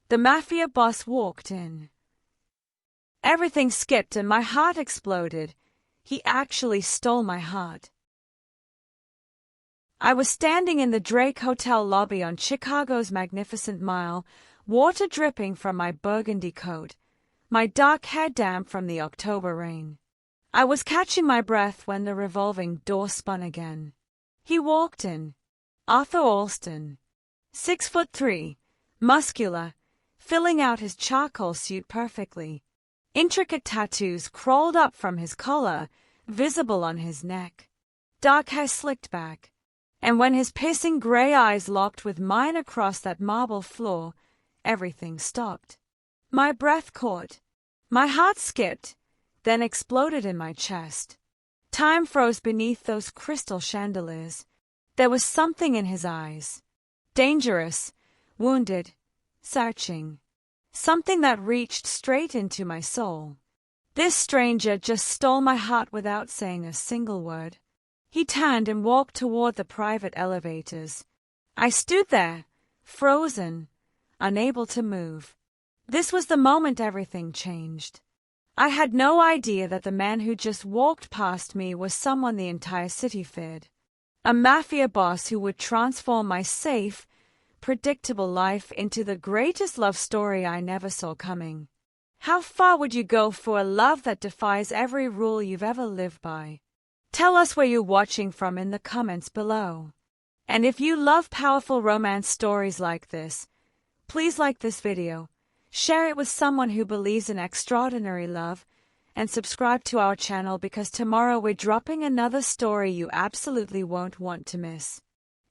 The Mafia boss walked in. Everything skipped and my heart exploded. He actually stole my heart. I was standing in the Drake Hotel lobby on Chicago's Magnificent Mile, water dripping from my burgundy coat, my dark hair damp from the October rain. I was catching my breath when the revolving door spun again. He walked in. Arthur Alston. 6'3", muscular, filling out his charcoal suit perfectly. Intricate tattoos crawled up from his collar, visible on his neck. Dark hair slicked back. And when his piercing gray eyes locked with mine across that marble floor, everything stopped. My breath caught. My heart skipped, then exploded in my chest. Time froze beneath those crystal chandeliers. There was something in his eyes. Dangerous, wounded, searching. Something that reached straight into my soul. This stranger just stole my heart without saying a single word. He turned and walked toward the private elevators. I stood there, frozen, unable to move. This was the moment everything changed. I had no idea that the man who just walked past me was someone the entire city feared. A mafia boss who would transform my safe, predictable life into the greatest love story I never saw coming. How far would you go for a love that defies every rule you've ever lived by? Tell us where you're watching from in the comments below. And if you love powerful romance stories like this, please like this video, share it with someone who believes in extraordinary love, and subscribe to our channel because tomorrow we're dropping another story you absolutely won't want to miss.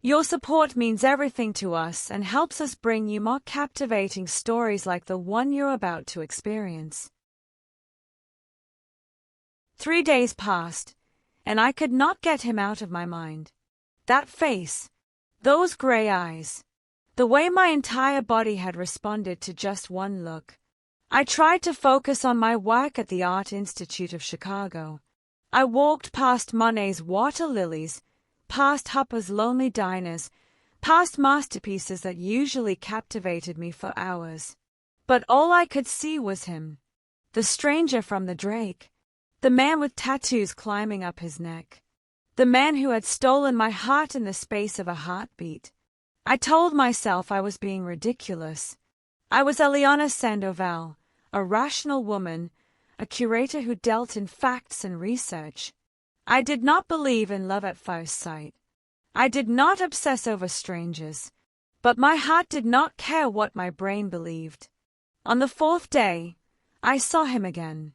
Your support means everything to us and helps us bring you more captivating stories like the one you're about to experience. 3 days passed, and I could not get him out of my mind. That face, those gray eyes, the way my entire body had responded to just one look. I tried to focus on my work at the Art Institute of Chicago. I walked past Monet's water lilies, past Hopper's lonely diners, past masterpieces that usually captivated me for hours. But all I could see was him, the stranger from the Drake. The man with tattoos climbing up his neck. The man who had stolen my heart in the space of a heartbeat. I told myself I was being ridiculous. I was Eliana Sandoval, a rational woman, a curator who dealt in facts and research. I did not believe in love at first sight. I did not obsess over strangers. But my heart did not care what my brain believed. On the 4th day, I saw him again.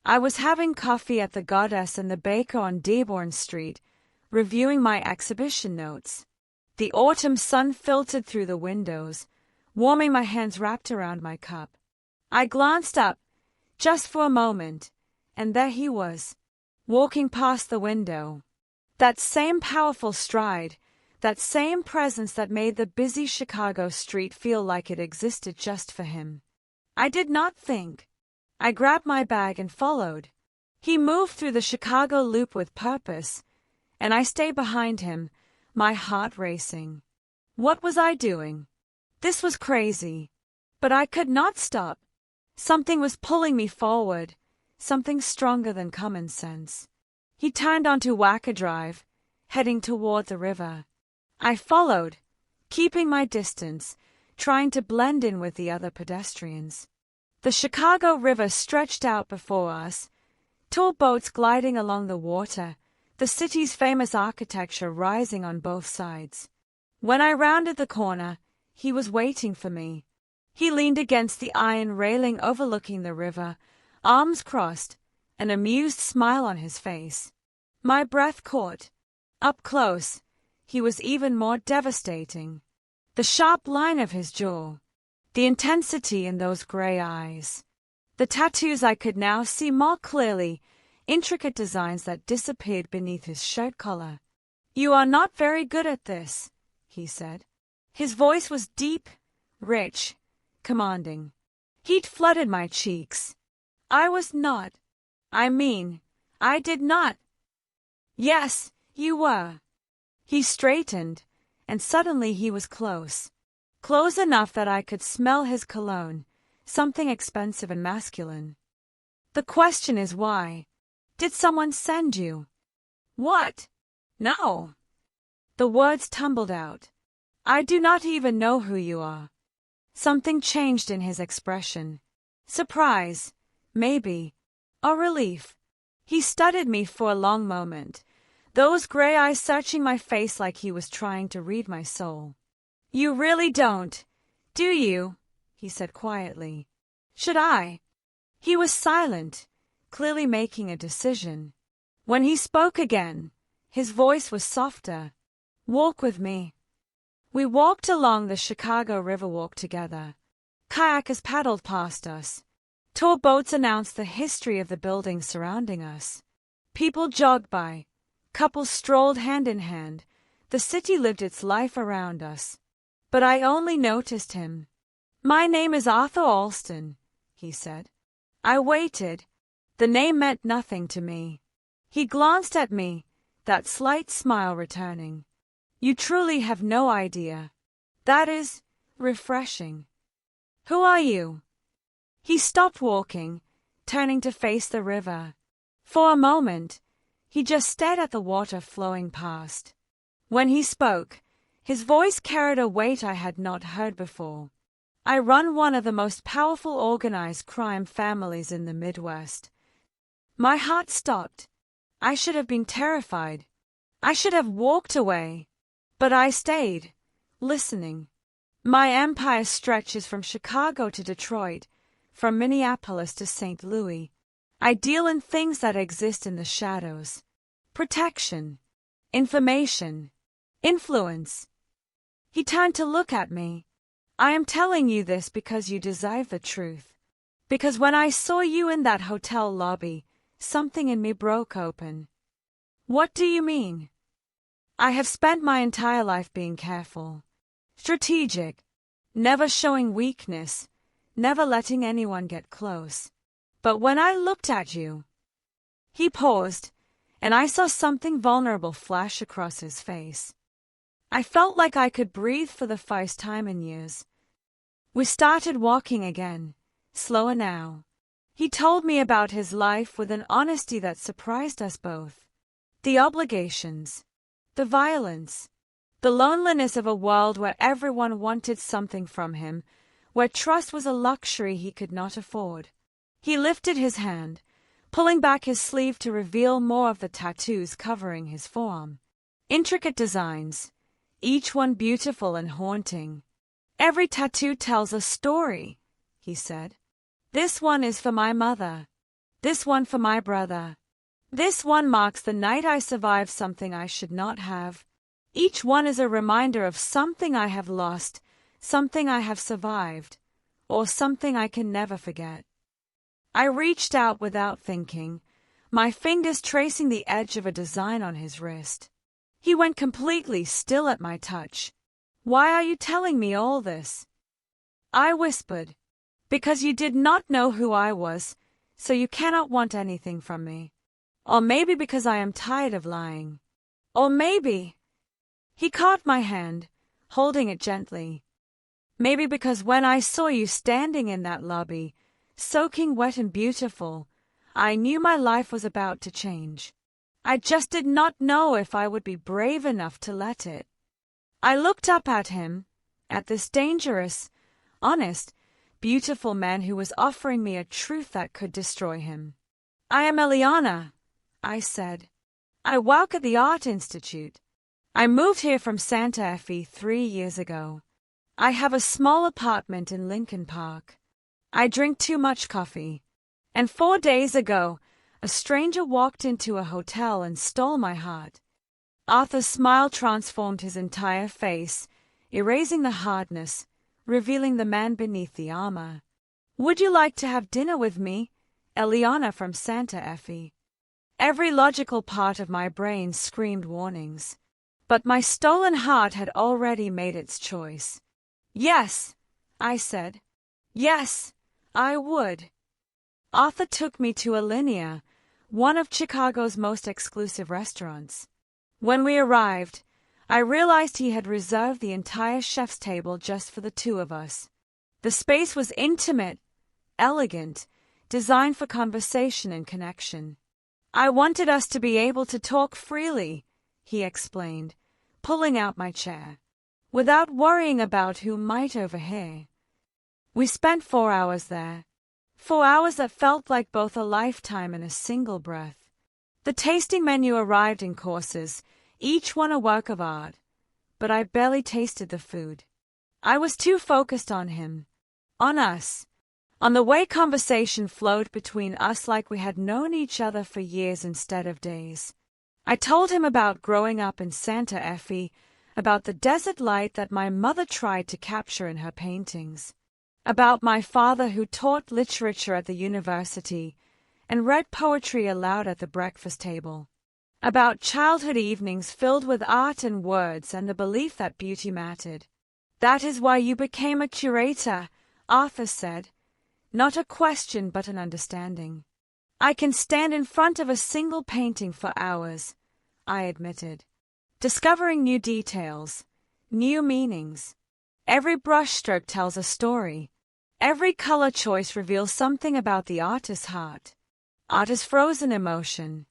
I was having coffee at the Goddess and the Baker on Dearborn Street, reviewing my exhibition notes. The autumn sun filtered through the windows, warming my hands wrapped around my cup. I glanced up, just for a moment, and there he was, walking past the window. That same powerful stride, that same presence that made the busy Chicago street feel like it existed just for him. I did not think. I grabbed my bag and followed. He moved through the Chicago Loop with purpose, and I stayed behind him, my heart racing. What was I doing? This was crazy. But I could not stop. Something was pulling me forward, something stronger than common sense. He turned onto Wacker Drive, heading toward the river. I followed, keeping my distance, trying to blend in with the other pedestrians. The Chicago River stretched out before us, tall boats gliding along the water, the city's famous architecture rising on both sides. When I rounded the corner, he was waiting for me. He leaned against the iron railing overlooking the river, arms crossed, an amused smile on his face. My breath caught. Up close, he was even more devastating. The sharp line of his jaw, the intensity in those gray eyes. The tattoos I could now see more clearly, intricate designs that disappeared beneath his shirt collar. "You are not very good at this," he said. His voice was deep, rich, commanding. Heat flooded my cheeks. I was not. I did not. Yes, you were. He straightened, and suddenly he was close. close enough that I could smell his cologne, something expensive and masculine. The question is why? Did someone send you? What? No. The words tumbled out. I do not even know who you are. Something changed in his expression. Surprise, maybe, or relief. He studied me for a long moment, those gray eyes searching my face like he was trying to read my soul. You really don't, do you? He said quietly. Should I? He was silent, clearly making a decision. When he spoke again, his voice was softer. Walk with me. We walked along the Chicago Riverwalk together. Kayakers paddled past us. Tour boats announced the history of the buildings surrounding us. People jogged by. Couples strolled hand in hand. The city lived its life around us. But I only noticed him. My name is Arthur Alston, he said. I waited. The name meant nothing to me. He glanced at me, that slight smile returning. You truly have no idea. That is refreshing. Who are you? He stopped walking, turning to face the river. For a moment, he just stared at the water flowing past. When he spoke, his voice carried a weight I had not heard before. I run one of the most powerful organized crime families in the Midwest. My heart stopped. I should have been terrified. I should have walked away. But I stayed, listening. My empire stretches from Chicago to Detroit, from Minneapolis to St. Louis. I deal in things that exist in the shadows. Protection, information, influence. He turned to look at me. I am telling you this because you deserve the truth. Because when I saw you in that hotel lobby, something in me broke open. What do you mean? I have spent my entire life being careful, strategic, never showing weakness, never letting anyone get close. But when I looked at you... He paused, and I saw something vulnerable flash across his face. I felt like I could breathe for the first time in years. We started walking again, slower now. He told me about his life with an honesty that surprised us both. The obligations, the violence, the loneliness of a world where everyone wanted something from him, where trust was a luxury he could not afford. He lifted his hand, pulling back his sleeve to reveal more of the tattoos covering his forearm. Intricate designs, each one beautiful and haunting. Every tattoo tells a story, he said. This one is for my mother. This one for my brother. This one marks the night I survived something I should not have. Each one is a reminder of something I have lost, something I have survived, or something I can never forget. I reached out without thinking, my fingers tracing the edge of a design on his wrist. He went completely still at my touch. Why are you telling me all this? I whispered. Because you did not know who I was, so you cannot want anything from me. Or maybe because I am tired of lying. Or maybe... He caught my hand, holding it gently. Maybe because when I saw you standing in that lobby, soaking wet and beautiful, I knew my life was about to change. I just did not know if I would be brave enough to let it. I looked up at him, at this dangerous, honest, beautiful man who was offering me a truth that could destroy him. I am Eliana, I said. I work at the Art Institute. I moved here from Santa Fe 3 years ago. I have a small apartment in Lincoln Park. I drink too much coffee. And 4 days ago, a stranger walked into a hotel and stole my heart. Arthur's smile transformed his entire face, erasing the hardness, revealing the man beneath the armor. Would you like to have dinner with me, Eliana from Santa Fe? Every logical part of my brain screamed warnings. But my stolen heart had already made its choice. Yes, I said. Yes, I would. Arthur took me to Alinea, one of Chicago's most exclusive restaurants. When we arrived, I realized he had reserved the entire chef's table just for the two of us. The space was intimate, elegant, designed for conversation and connection. I wanted us to be able to talk freely, he explained, pulling out my chair, without worrying about who might overhear. We spent 4 hours there. 4 hours that felt like both a lifetime and a single breath. The tasting menu arrived in courses, each one a work of art, but I barely tasted the food. I was too focused on him, on us, on the way conversation flowed between us like we had known each other for years instead of days. I told him about growing up in Santa Fe, about the desert light that my mother tried to capture in her paintings, about my father who taught literature at the university and read poetry aloud at the breakfast table, about childhood evenings filled with art and words and the belief that beauty mattered. "That is why you became a curator," Arthur said. Not a question but an understanding. "I can stand in front of a single painting for hours," I admitted, discovering new details, new meanings. Every brushstroke tells a story. Every color choice reveals something about the artist's heart. Art is frozen emotion,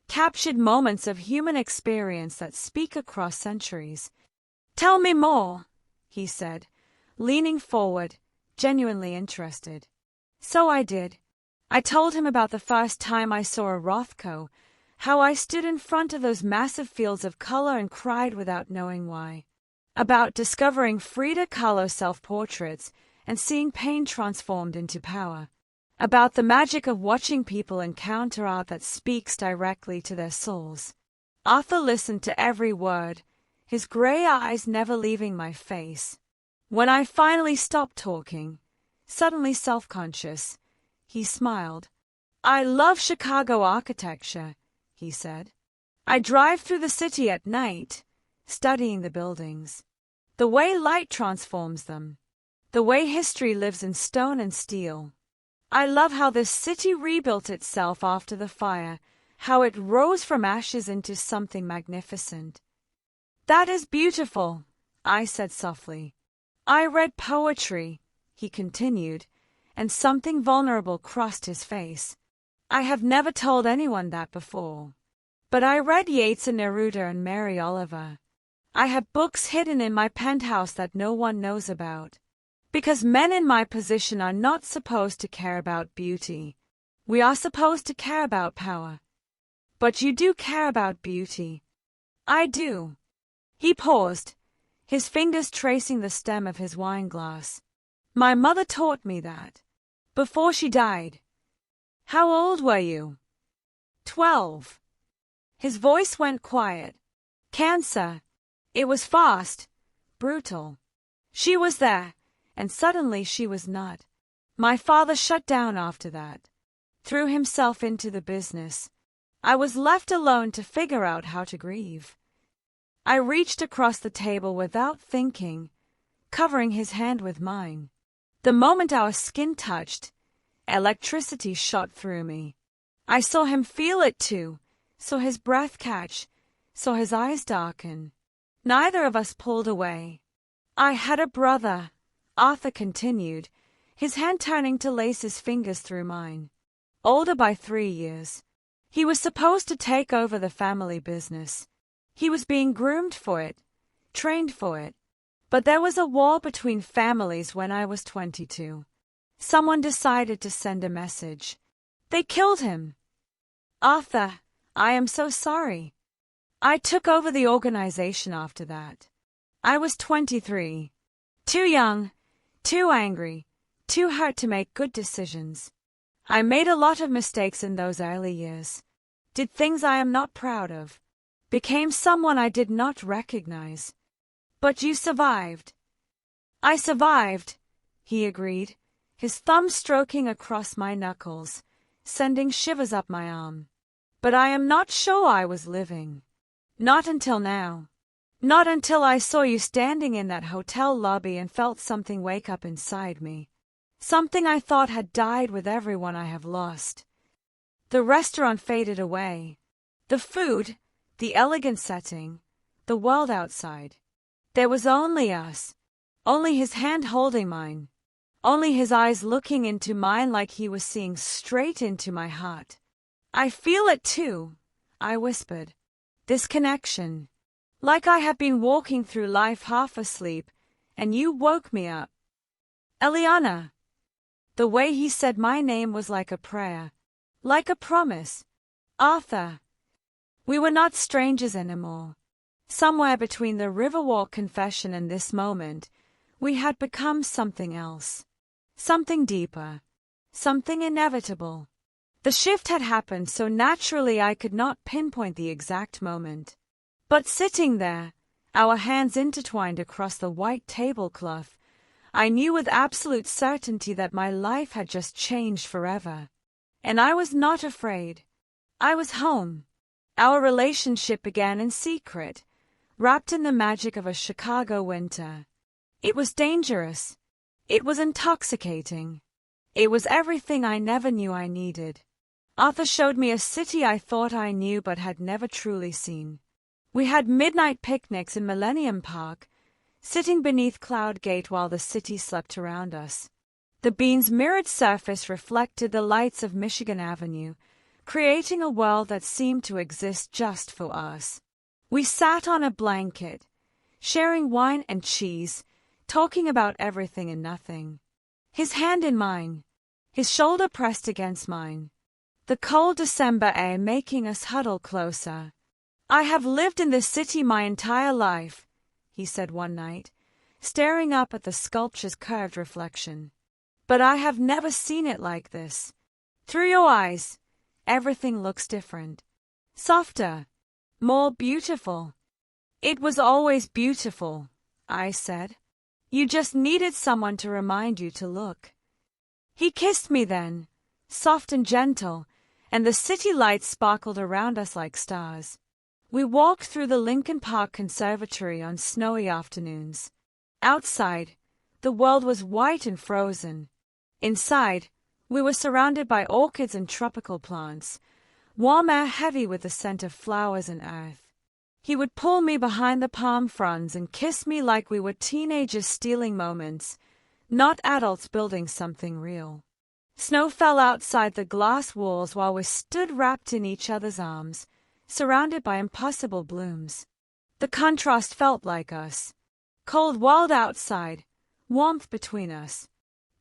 captured moments of human experience that speak across centuries. "Tell me more," he said, leaning forward, genuinely interested. So I did. I told him about the first time I saw a Rothko, how I stood in front of those massive fields of color and cried without knowing why. About discovering Frida Kahlo's self-portraits and seeing pain transformed into power. About the magic of watching people encounter art that speaks directly to their souls. Arthur listened to every word, his gray eyes never leaving my face. When I finally stopped talking, suddenly self-conscious, he smiled. "I love Chicago architecture," he said. "I drive through the city at night, studying the buildings. The way light transforms them. The way history lives in stone and steel. I love how this city rebuilt itself after the fire, how it rose from ashes into something magnificent." "That is beautiful," I said softly. "I read poetry," he continued, and something vulnerable crossed his face. "I have never told anyone that before. But I read Yeats and Neruda and Mary Oliver. I have books hidden in my penthouse that no one knows about. Because men in my position are not supposed to care about beauty. We are supposed to care about power. But you do care about beauty." "I do." He paused, his fingers tracing the stem of his wineglass. "My mother taught me that. Before she died." "How old were you?" 12. His voice went quiet. "Cancer. It was fast, brutal. She was there, and suddenly she was not. My father shut down after that, threw himself into the business. I was left alone to figure out how to grieve." I reached across the table without thinking, covering his hand with mine. The moment our skin touched, electricity shot through me. I saw him feel it too, saw his breath catch, saw his eyes darken. Neither of us pulled away. "I had a brother," Arthur continued, his hand turning to lace his fingers through mine. "Older by 3 years. He was supposed to take over the family business. He was being groomed for it, trained for it. But there was a war between families when I was 22. Someone decided to send a message. They killed him." "Arthur, I am so sorry." "I took over the organization after that. I was 23. Too young, too angry, too hurt to make good decisions. I made a lot of mistakes in those early years. Did things I am not proud of. Became someone I did not recognize. But you survived." "I survived," he agreed, his thumb stroking across my knuckles, sending shivers up my arm. "But I am not sure I was living. Not until now. Not until I saw you standing in that hotel lobby and felt something wake up inside me. Something I thought had died with everyone I have lost." The restaurant faded away. The food, the elegant setting, the world outside. There was only us, only his hand holding mine, only his eyes looking into mine like he was seeing straight into my heart. I feel it too, I whispered. This connection. Like I have been walking through life half asleep, and you woke me up. Eliana. The way he said my name was like a prayer, like a promise. Arthur. We were not strangers anymore. Somewhere between the Riverwalk confession and this moment, we had become something else. Something deeper. Something inevitable. The shift had happened so naturally I could not pinpoint the exact moment. But sitting there, our hands intertwined across the white tablecloth, I knew with absolute certainty that my life had just changed forever. And I was not afraid. I was home. Our relationship began in secret, wrapped in the magic of a Chicago winter. It was dangerous. It was intoxicating. It was everything I never knew I needed. Arthur showed me a city I thought I knew but had never truly seen. We had midnight picnics in Millennium Park, sitting beneath Cloud Gate while the city slept around us. The bean's mirrored surface reflected the lights of Michigan Avenue, creating a world that seemed to exist just for us. We sat on a blanket, sharing wine and cheese, talking about everything and nothing. His hand in mine, his shoulder pressed against mine. The cold December air making us huddle closer. I have lived in this city my entire life, he said one night, staring up at the sculpture's curved reflection. But I have never seen it like this. Through your eyes, everything looks different. Softer, more beautiful. It was always beautiful, I said. You just needed someone to remind you to look. He kissed me then, soft and gentle, and the city lights sparkled around us like stars. We walked through the Lincoln Park Conservatory on snowy afternoons. Outside, the world was white and frozen. Inside, we were surrounded by orchids and tropical plants, warm air heavy with the scent of flowers and earth. He would pull me behind the palm fronds and kiss me like we were teenagers stealing moments, not adults building something real. Snow fell outside the glass walls while we stood wrapped in each other's arms, surrounded by impossible blooms. The contrast felt like us. Cold world outside, warmth between us.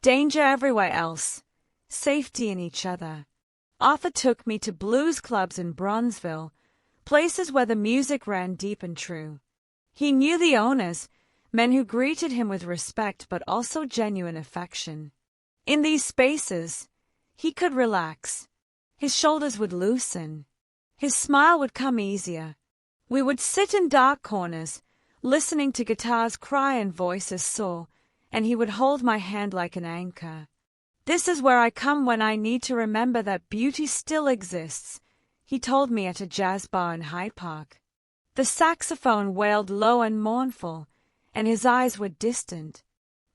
Danger everywhere else, safety in each other. Arthur took me to blues clubs in Bronzeville, places where the music ran deep and true. He knew the owners, men who greeted him with respect but also genuine affection. In these spaces, he could relax. His shoulders would loosen. His smile would come easier. We would sit in dark corners, listening to guitars cry and voices soar, and he would hold my hand like an anchor. This is where I come when I need to remember that beauty still exists, he told me at a jazz bar in Hyde Park. The saxophone wailed low and mournful, and his eyes were distant.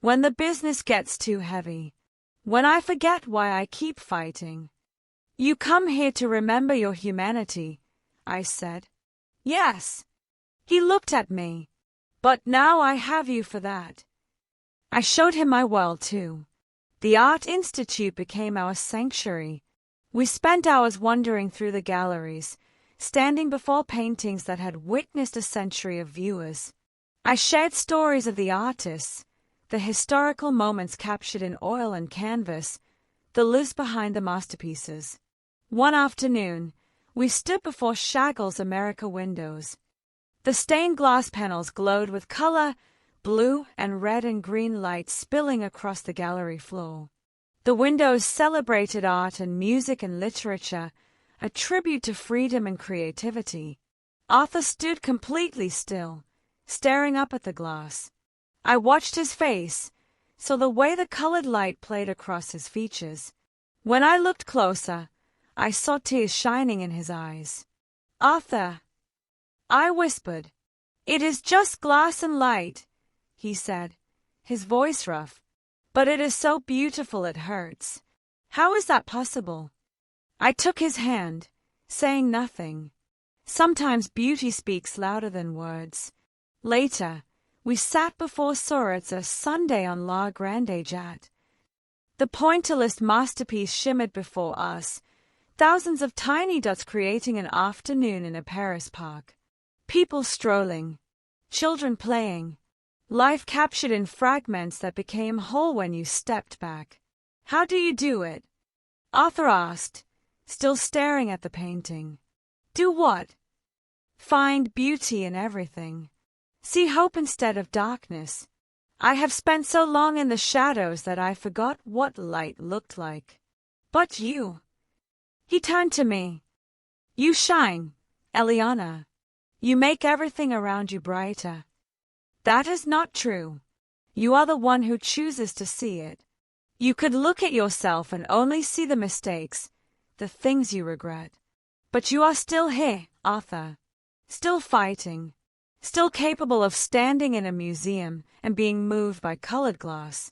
When the business gets too heavy, when I forget why I keep fighting. You come here to remember your humanity, I said. Yes. He looked at me. But now I have you for that. I showed him my world too. The Art Institute became our sanctuary. We spent hours wandering through the galleries, standing before paintings that had witnessed a century of viewers. I shared stories of the artists, the historical moments captured in oil and canvas, the lives behind the masterpieces. One afternoon, we stood before Chagall's America windows. The stained glass panels glowed with color, blue and red and green light spilling across the gallery floor. The windows celebrated art and music and literature, a tribute to freedom and creativity. Arthur stood completely still, staring up at the glass. I watched his face, saw the way the colored light played across his features. When I looked closer, I saw tears shining in his eyes. Arthur, I whispered. It is just glass and light, he said, his voice rough. But it is so beautiful it hurts. How is that possible? I took his hand, saying nothing. Sometimes beauty speaks louder than words. Later, we sat before Sorotz's Sunday on La Grande Jatte. The pointillist masterpiece shimmered before us, thousands of tiny dots creating an afternoon in a Paris park. People strolling, children playing, life captured in fragments that became whole when you stepped back. "How do you do it?" Arthur asked, still staring at the painting. "Do what?" "Find beauty in everything. See hope instead of darkness. I have spent so long in the shadows that I forgot what light looked like. But you..." He turned to me. "You shine, Eliana. You make everything around you brighter." "That is not true. You are the one who chooses to see it. You could look at yourself and only see the mistakes, the things you regret. But you are still here, Arthur. Still fighting. Still capable of standing in a museum and being moved by colored glass.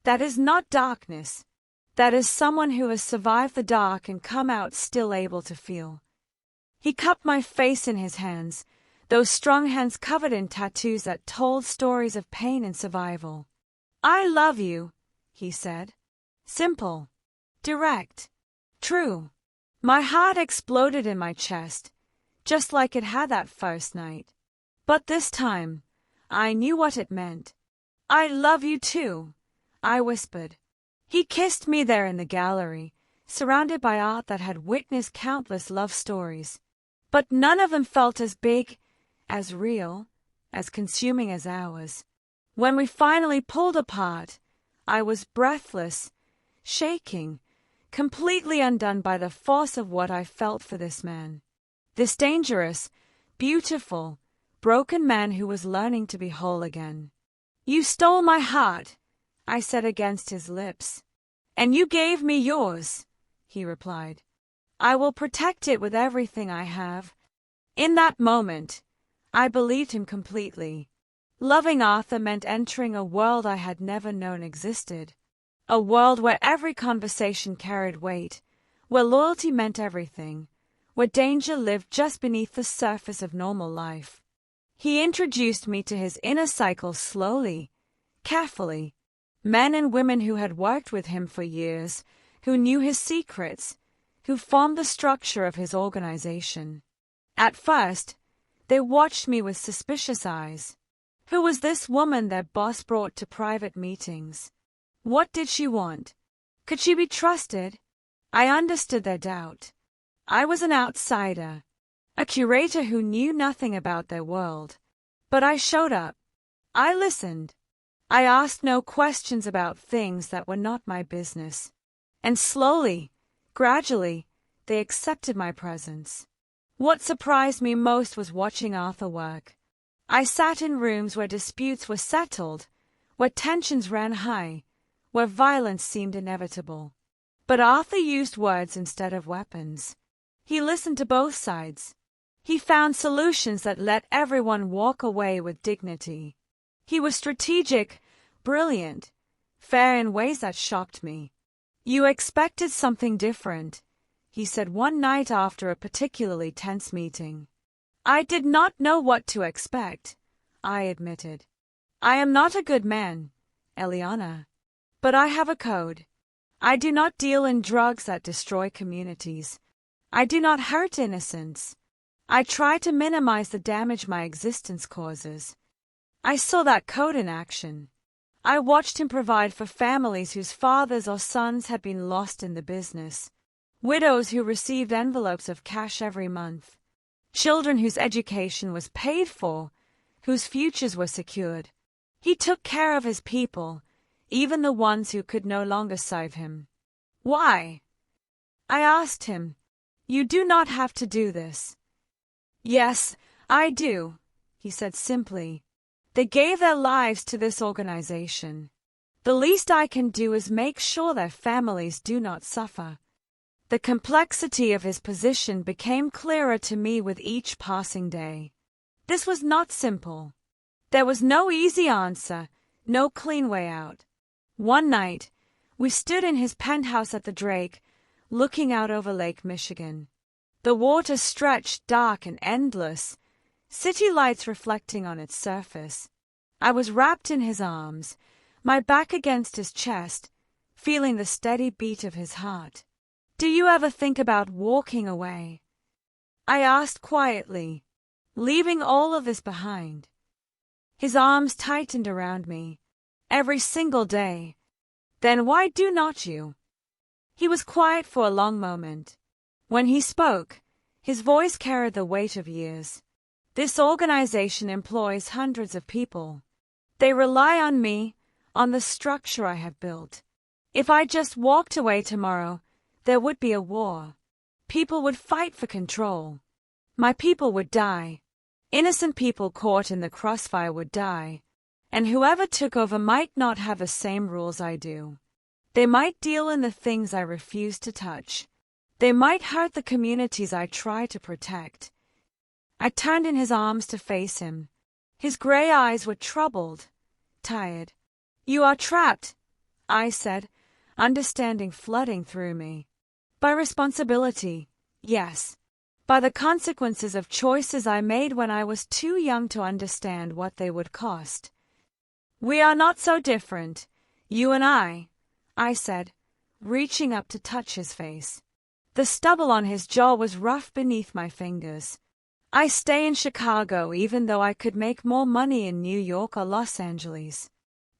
That is not darkness. That is someone who has survived the dark and come out still able to feel." He cupped my face in his hands, those strong hands covered in tattoos that told stories of pain and survival. "I love you," he said. Simple, direct, true. My heart exploded in my chest, just like it had that first night. But this time, I knew what it meant. "I love you too," I whispered. He kissed me there in the gallery, surrounded by art that had witnessed countless love stories. But none of them felt as big, as real, as consuming as ours. When we finally pulled apart, I was breathless, shaking, completely undone by the force of what I felt for this man. This dangerous, beautiful, broken man who was learning to be whole again. "You stole my heart," I said against his lips. "And you gave me yours," he replied. "I will protect it with everything I have." In that moment, I believed him completely. Loving Arthur meant entering a world I had never known existed. A world where every conversation carried weight, where loyalty meant everything, where danger lived just beneath the surface of normal life. He introduced me to his inner cycle slowly, carefully. Men and women who had worked with him for years, who knew his secrets, who formed the structure of his organization. At first, they watched me with suspicious eyes. Who was this woman their boss brought to private meetings? What did she want? Could she be trusted? I understood their doubt. I was an outsider, a curator who knew nothing about their world. But I showed up. I listened. I asked no questions about things that were not my business. And slowly, gradually, they accepted my presence. What surprised me most was watching Arthur work. I sat in rooms where disputes were settled, where tensions ran high, where violence seemed inevitable. But Arthur used words instead of weapons. He listened to both sides. He found solutions that let everyone walk away with dignity. He was strategic, brilliant, fair in ways that shocked me. "You expected something different," he said one night after a particularly tense meeting. "I did not know what to expect," I admitted. "I am not a good man, Eliana. But I have a code. I do not deal in drugs that destroy communities. I do not hurt innocents. I try to minimize the damage my existence causes." I saw that code in action. I watched him provide for families whose fathers or sons had been lost in the business, widows who received envelopes of cash every month, children whose education was paid for, whose futures were secured. He took care of his people, even the ones who could no longer serve him. "Why?" I asked him. "You do not have to do this." "Yes, I do," he said simply. "They gave their lives to this organization. The least I can do is make sure their families do not suffer." The complexity of his position became clearer to me with each passing day. This was not simple. There was no easy answer, no clean way out. One night, we stood in his penthouse at the Drake, looking out over Lake Michigan. The water stretched dark and endless, city lights reflecting on its surface. I was wrapped in his arms, my back against his chest, feeling the steady beat of his heart. "Do you ever think about walking away?" I asked quietly, leaving all of this behind. His arms tightened around me. "Every single day." "Then why do not you?" He was quiet for a long moment. When he spoke, his voice carried the weight of years. "This organization employs hundreds of people. They rely on me, on the structure I have built. If I just walked away tomorrow, there would be a war. People would fight for control. My people would die. Innocent people caught in the crossfire would die. And whoever took over might not have the same rules I do. They might deal in the things I refuse to touch. They might hurt the communities I try to protect." I turned in his arms to face him. His gray eyes were troubled, tired. "You are trapped," I said, understanding flooding through me. "By responsibility, yes. By the consequences of choices I made when I was too young to understand what they would cost." "We are not so different, you and I said, reaching up to touch his face. The stubble on his jaw was rough beneath my fingers. "I stay in Chicago even though I could make more money in New York or Los Angeles.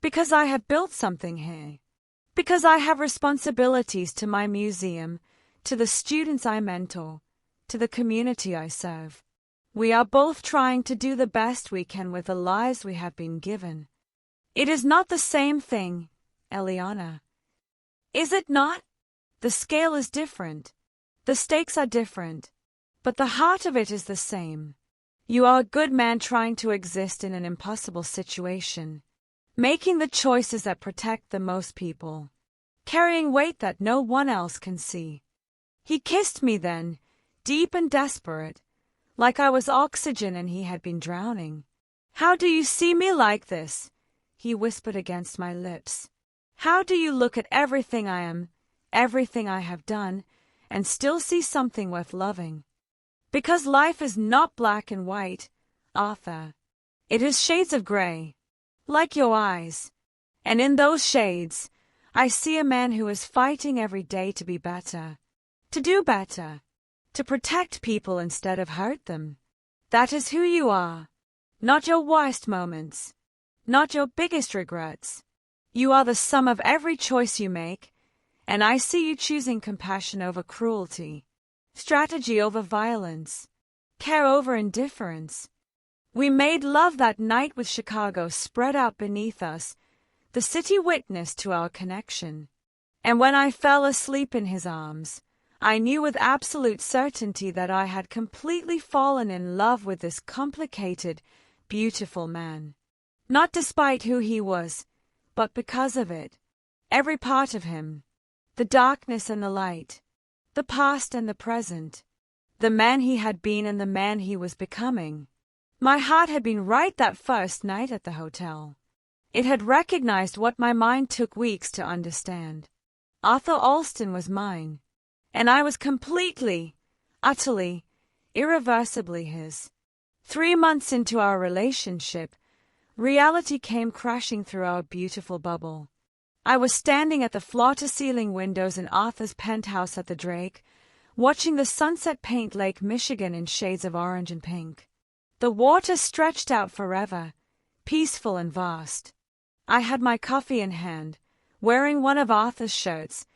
Because I have built something here. Because I have responsibilities to my museum, to the students I mentor, to the community I serve. We are both trying to do the best we can with the lives we have been given." "It is not the same thing, Eliana." "Is it not? The scale is different. The stakes are different. But the heart of it is the same. You are a good man trying to exist in an impossible situation, making the choices that protect the most people, carrying weight that no one else can see." He kissed me then, deep and desperate, like I was oxygen and he had been drowning. "How do you see me like this?" he whispered against my lips. "How do you look at everything I am, everything I have done, and still see something worth loving? Because life is not black and white, Arthur. It is shades of gray, like your eyes. And in those shades, I see a man who is fighting every day to be better, to do better, to protect people instead of hurt them. That is who you are. Not your worst moments, not your biggest regrets. You are the sum of every choice you make, and I see you choosing compassion over cruelty, strategy over violence, care over indifference. We made love that night with Chicago spread out beneath us, the city witness to our connection. And when I fell asleep in his arms, I knew with absolute certainty that I had completely fallen in love with this complicated, beautiful man. Not despite who he was, but because of it. Every part of him. The darkness and the light. The past and the present. The man he had been and the man he was becoming. My heart had been right that first night at the hotel. It had recognized what my mind took weeks to understand. Arthur Alston was mine, and I was completely, utterly, irreversibly his. 3 months into our relationship, reality came crashing through our beautiful bubble. I was standing at the floor-to-ceiling windows in Arthur's penthouse at the Drake, watching the sunset paint Lake Michigan in shades of orange and pink. The water stretched out forever, peaceful and vast. I had my coffee in hand, wearing one of Arthur's shirts,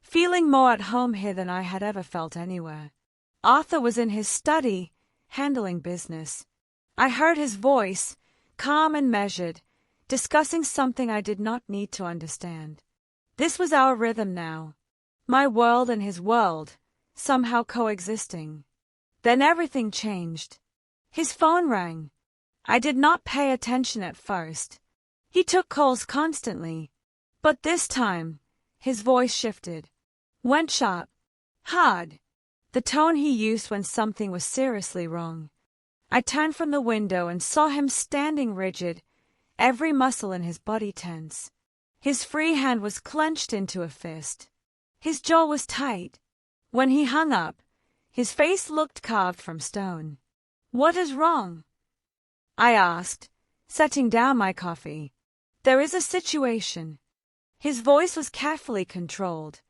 feeling more at home here than I had ever felt anywhere. Arthur was in his study, handling business. I heard his voice, calm and measured, discussing something I did not need to understand. This was our rhythm now, my world and his world, somehow coexisting. Then everything changed. His phone rang. I did not pay attention at first. He took calls constantly, but this time, his voice shifted, went sharp, hard, the tone he used when something was seriously wrong. I turned from the window and saw him standing rigid, every muscle in his body tense. His free hand was clenched into a fist. His jaw was tight. When he hung up, His face looked carved from stone. "What is wrong?" I asked, setting down my coffee. "There is a situation." His voice was carefully controlled.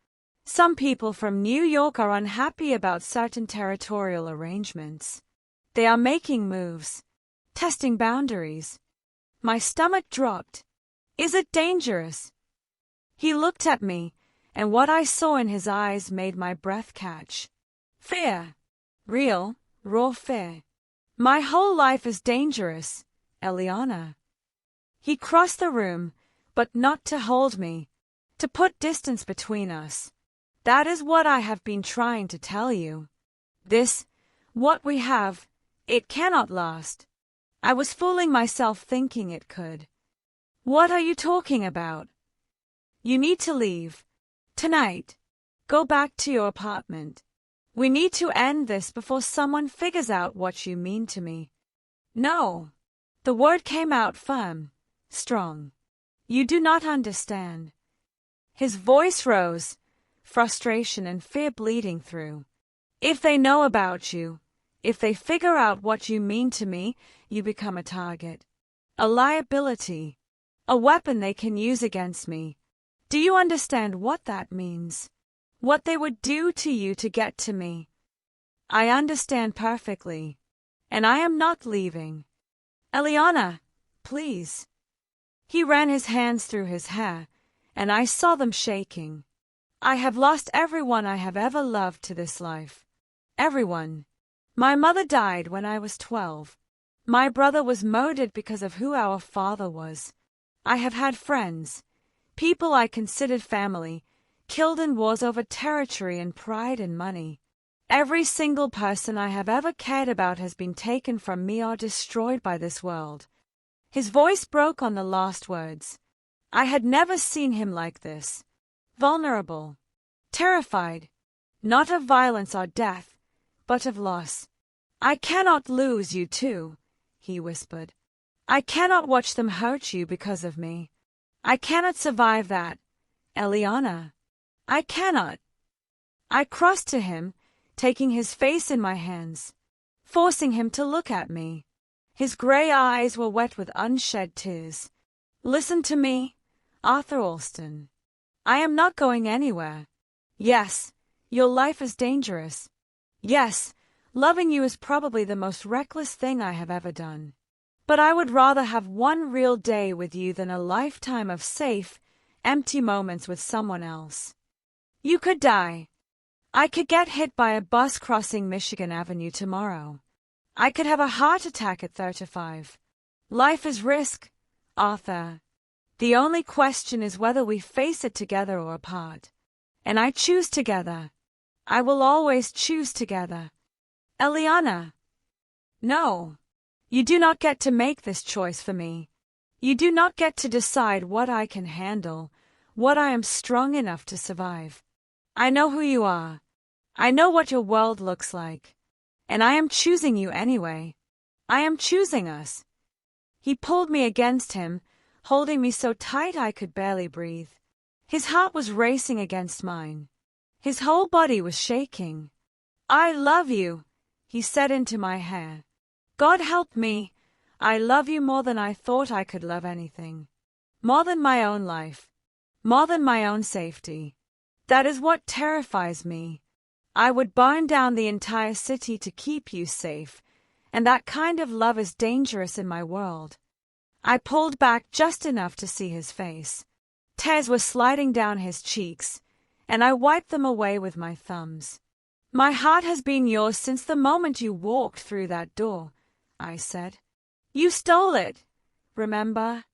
"Some people from New York are unhappy about certain territorial arrangements. They are making moves, testing boundaries." My stomach dropped. "Is it dangerous?" He looked at me, and what I saw in his eyes made my breath catch. Fear. Real, raw fear. "My whole life is dangerous, Eliana." He crossed the room, but not to hold me, to put distance between us. "That is what I have been trying to tell you. This, what we have, it cannot last." I was fooling myself thinking it could. "What are you talking about?" "You need to leave. Tonight. Go back to your apartment. We need to end this before someone figures out what you mean to me." "No." The word came out firm, strong. "You do not understand." His voice rose, frustration and fear bleeding through. "If they know about you, if they figure out what you mean to me, you become a target, a liability, a weapon they can use against me. Do you understand what that means? What they would do to you to get to me?" "I understand perfectly, and I am not leaving." "Eliana, please." He ran his hands through his hair, and I saw them shaking. "I have lost everyone I have ever loved to this life. Everyone. My mother died when I was 12. My brother was murdered because of who our father was. I have had friends, people I considered family, killed in wars over territory and pride and money. Every single person I have ever cared about has been taken from me or destroyed by this world." His voice broke on the last words. I had never seen him like this. Vulnerable. Terrified. Not of violence or death, but of loss. "I cannot lose you too," he whispered. "I cannot watch them hurt you because of me. I cannot survive that, Eliana. I cannot." I crossed to him, taking his face in my hands, forcing him to look at me. His gray eyes were wet with unshed tears. "Listen to me, Arthur Alston. I am not going anywhere. Yes, your life is dangerous. Yes, loving you is probably the most reckless thing I have ever done. But I would rather have one real day with you than a lifetime of safe, empty moments with someone else. You could die. I could get hit by a bus crossing Michigan Avenue tomorrow. I could have a heart attack at 35. Life is risk, Arthur. The only question is whether we face it together or apart. And I choose together. I will always choose together. Eliana." "No. You do not get to make this choice for me. You do not get to decide what I can handle, what I am strong enough to survive. I know who you are. I know what your world looks like. And I am choosing you anyway. I am choosing us." He pulled me against him, holding me so tight I could barely breathe. His heart was racing against mine. His whole body was shaking. "I love you," he said into my hair. "God help me. I love you more than I thought I could love anything. More than my own life. More than my own safety. That is what terrifies me. I would burn down the entire city to keep you safe, and that kind of love is dangerous in my world." I pulled back just enough to see his face. Tears were sliding down his cheeks, and I wiped them away with my thumbs. "My heart has been yours since the moment you walked through that door," I said. "You stole it, remember?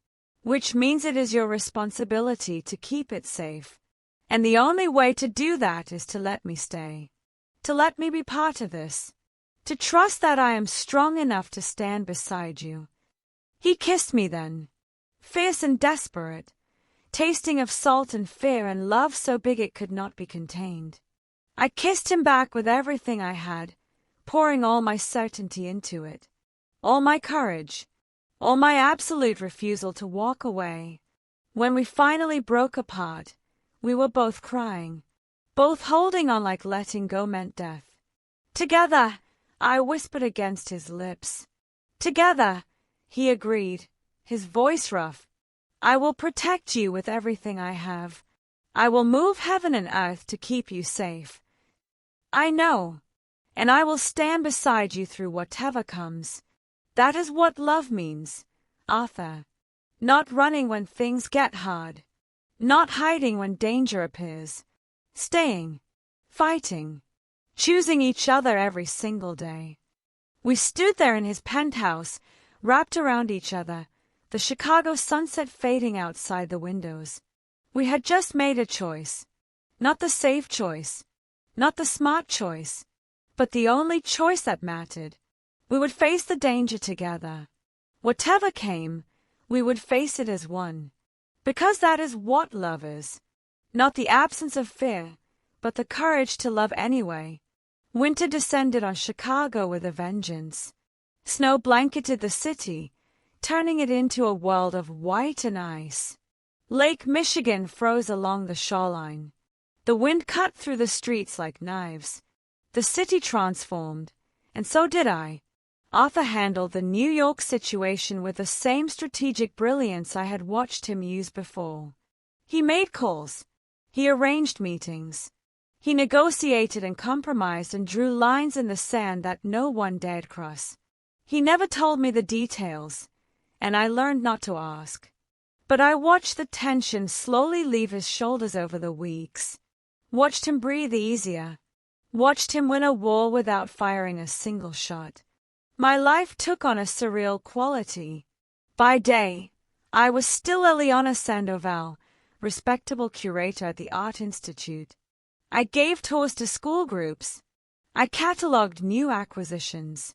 Which means it is your responsibility to keep it safe. And the only way to do that is to let me stay. To let me be part of this. To trust that I am strong enough to stand beside you." He kissed me then, fierce and desperate, tasting of salt and fear and love so big it could not be contained. I kissed him back with everything I had, pouring all my certainty into it, all my courage, all my absolute refusal to walk away. When we finally broke apart, we were both crying, both holding on like letting go meant death. Together, I whispered against his lips. Together, he agreed, his voice rough. I will protect you with everything I have. I will move heaven and earth to keep you safe. I know, and I will stand beside you through whatever comes. That is what love means, Arthur. Not running when things get hard. Not hiding when danger appears. Staying. Fighting. Choosing each other every single day. We stood there in his penthouse, wrapped around each other, the Chicago sunset fading outside the windows. We had just made a choice. Not the safe choice. Not the smart choice. But the only choice that mattered. We would face the danger together. Whatever came, we would face it as one. Because that is what love is. Not the absence of fear, but the courage to love anyway. Winter descended on Chicago with a vengeance. Snow blanketed the city, turning it into a world of white and ice. Lake Michigan froze along the shoreline. The wind cut through the streets like knives. The city transformed, and so did I. Arthur handled the New York situation with the same strategic brilliance I had watched him use before. He made calls. He arranged meetings. He negotiated and compromised and drew lines in the sand that no one dared cross. He never told me the details, and I learned not to ask. But I watched the tension slowly leave his shoulders over the weeks. Watched him breathe easier. Watched him win a war without firing a single shot. My life took on a surreal quality. By day, I was still Eliana Sandoval, respectable curator at the Art Institute. I gave tours to school groups. I catalogued new acquisitions.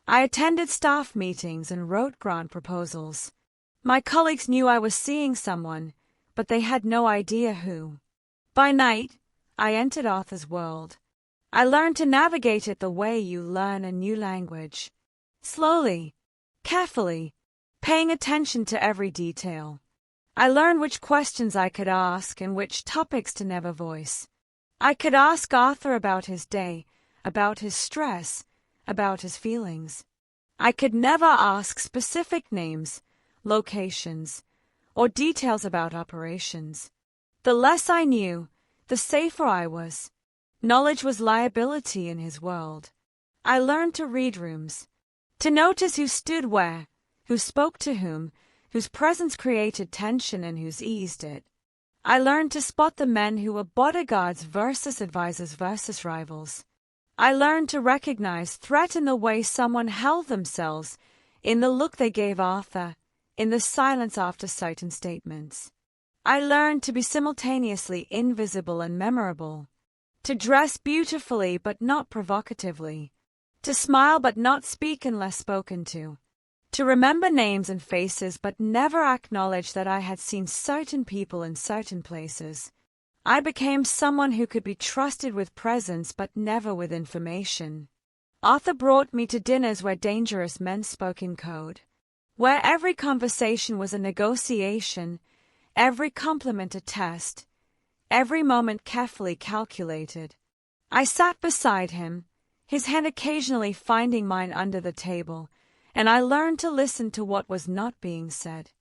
I attended staff meetings and wrote grant proposals. My colleagues knew I was seeing someone, but they had no idea who. By night, I entered Arthur's world. I learned to navigate it the way you learn a new language. Slowly, carefully, paying attention to every detail. I learned which questions I could ask and which topics to never voice. I could ask Arthur about his day, about his stress, about his feelings. I could never ask specific names, locations, or details about operations. The less I knew, the safer I was. Knowledge was liability in his world. I learned to read rooms, to notice who stood where, who spoke to whom, whose presence created tension and whose eased it. I learned to spot the men who were bodyguards versus advisors versus rivals. I learned to recognize threat in the way someone held themselves, in the look they gave Arthur, in the silence after certain statements. I learned to be simultaneously invisible and memorable, to dress beautifully but not provocatively, to smile but not speak unless spoken to remember names and faces but never acknowledge that I had seen certain people in certain places. I became someone who could be trusted with presence but never with information. Arthur brought me to dinners where dangerous men spoke in code, where every conversation was a negotiation, every compliment a test, every moment carefully calculated. I sat beside him, his hand occasionally finding mine under the table, and I learned to listen to what was not being said.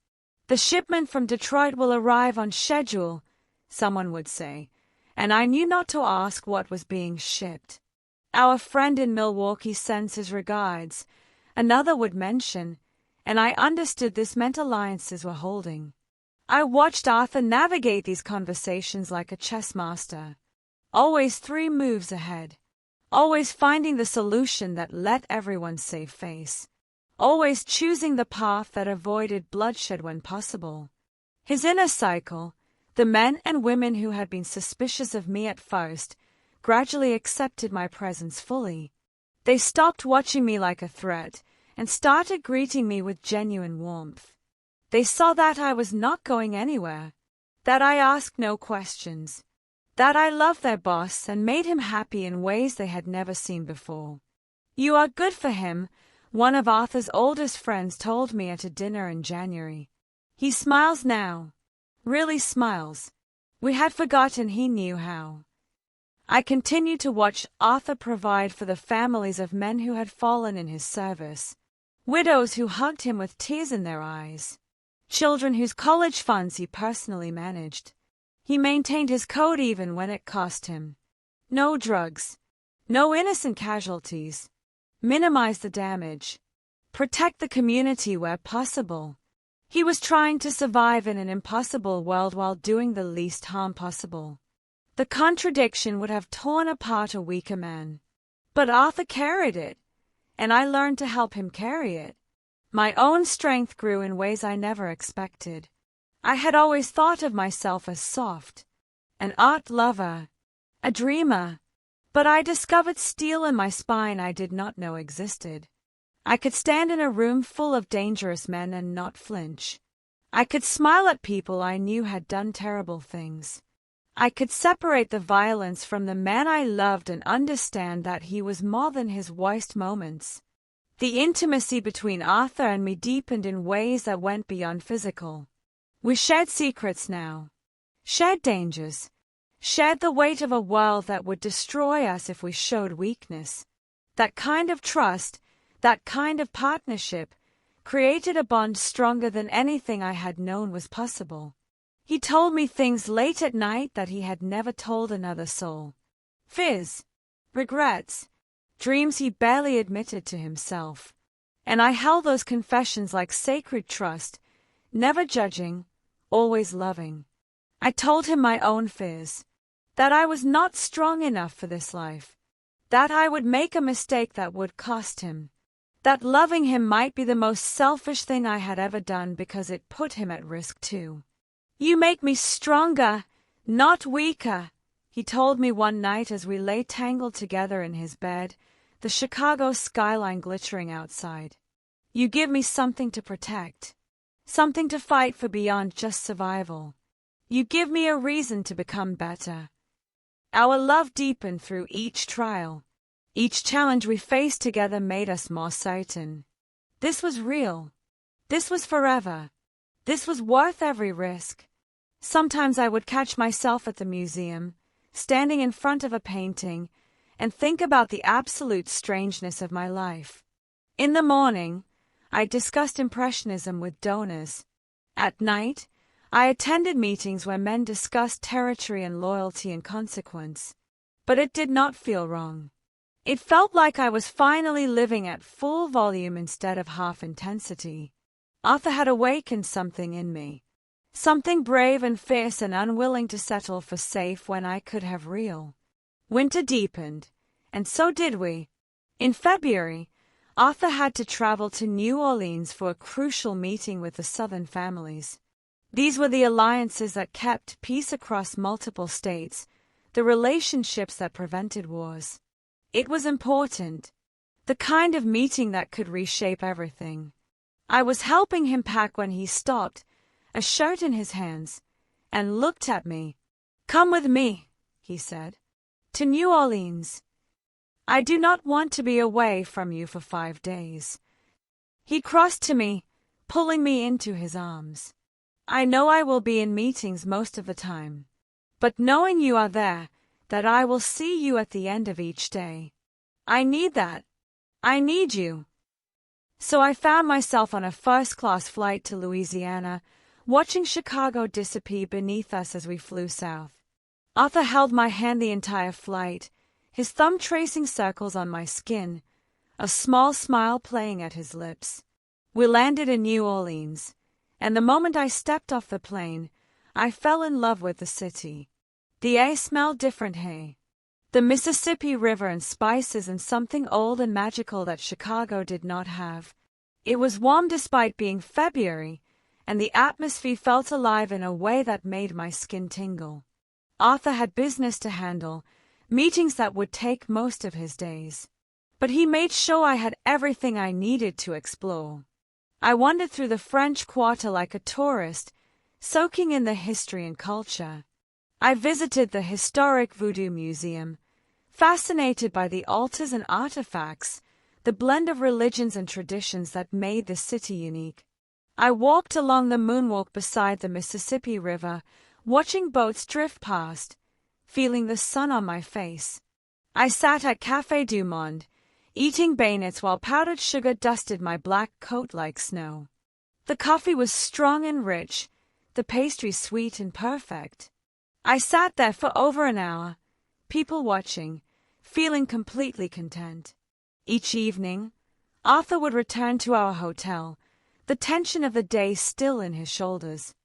The shipment from Detroit will arrive on schedule, someone would say, and I knew not to ask what was being shipped. Our friend in Milwaukee sends his regards, another would mention, and I understood this meant alliances were holding. I watched Arthur navigate these conversations like a chess master, always 3 moves ahead, always finding the solution that let everyone save face. Always choosing the path that avoided bloodshed when possible. His inner cycle, the men and women who had been suspicious of me at first, gradually accepted my presence fully. They stopped watching me like a threat and started greeting me with genuine warmth. They saw that I was not going anywhere, that I asked no questions, that I loved their boss and made him happy in ways they had never seen before. "You are good for him," one of Arthur's oldest friends told me at a dinner in January. He smiles now. Really smiles. We had forgotten he knew how. I continued to watch Arthur provide for the families of men who had fallen in his service, widows who hugged him with tears in their eyes, children whose college funds he personally managed. He maintained his code even when it cost him. No drugs, no innocent casualties. Minimize the damage. Protect the community where possible. He was trying to survive in an impossible world while doing the least harm possible. The contradiction would have torn apart a weaker man. But Arthur carried it, and I learned to help him carry it. My own strength grew in ways I never expected. I had always thought of myself as soft, an art lover, a dreamer, but I discovered steel in my spine I did not know existed. I could stand in a room full of dangerous men and not flinch. I could smile at people I knew had done terrible things. I could separate the violence from the man I loved and understand that he was more than his worst moments. The intimacy between Arthur and me deepened in ways that went beyond physical. We shared secrets now, shared dangers, shared the weight of a world that would destroy us if we showed weakness. That kind of trust, that kind of partnership, created a bond stronger than anything I had known was possible. He told me things late at night that he had never told another soul. Fears, regrets, dreams he barely admitted to himself. And I held those confessions like sacred trust, never judging, always loving. I told him my own fears, that I was not strong enough for this life, that I would make a mistake that would cost him, that loving him might be the most selfish thing I had ever done because it put him at risk too. You make me stronger, not weaker, he told me one night as we lay tangled together in his bed, the Chicago skyline glittering outside. You give me something to protect, something to fight for beyond just survival. You give me a reason to become better. Our love deepened through each trial. Each challenge we faced together made us more certain. This was real. This was forever. This was worth every risk. Sometimes I would catch myself at the museum, standing in front of a painting, and think about the absolute strangeness of my life. In the morning, I discussed Impressionism with donors. At night, I attended meetings where men discussed territory and loyalty and consequence. But it did not feel wrong. It felt like I was finally living at full volume instead of half intensity. Arthur had awakened something in me. Something brave and fierce and unwilling to settle for safe when I could have real. Winter deepened, and so did we. In February, Arthur had to travel to New Orleans for a crucial meeting with the Southern families. These were the alliances that kept peace across multiple states, the relationships that prevented wars. It was important, the kind of meeting that could reshape everything. I was helping him pack when he stopped, a shirt in his hands, and looked at me. "Come with me," he said, "to New Orleans. I do not want to be away from you for 5 days." He crossed to me, pulling me into his arms. "I know I will be in meetings most of the time, but knowing you are there, that I will see you at the end of each day. I need that. I need you." So I found myself on a first-class flight to Louisiana, watching Chicago disappear beneath us as we flew south. Arthur held my hand the entire flight, his thumb tracing circles on my skin, a small smile playing at his lips. We landed in New Orleans, and the moment I stepped off the plane, I fell in love with the city. The air smelled different here. The Mississippi River and spices and something old and magical that Chicago did not have. It was warm despite being February, and the atmosphere felt alive in a way that made my skin tingle. Arthur had business to handle, meetings that would take most of his days. But he made sure I had everything I needed to explore. I wandered through the French Quarter like a tourist, soaking in the history and culture. I visited the historic Voodoo Museum, fascinated by the altars and artifacts, the blend of religions and traditions that made the city unique. I walked along the moonwalk beside the Mississippi River, watching boats drift past, feeling the sun on my face. I sat at Café du Monde, eating bayonets while powdered sugar dusted my black coat like snow. The coffee was strong and rich, the pastry sweet and perfect. I sat there for over an hour, people watching, feeling completely content. Each evening, Arthur would return to our hotel, the tension of the day still in his shoulders.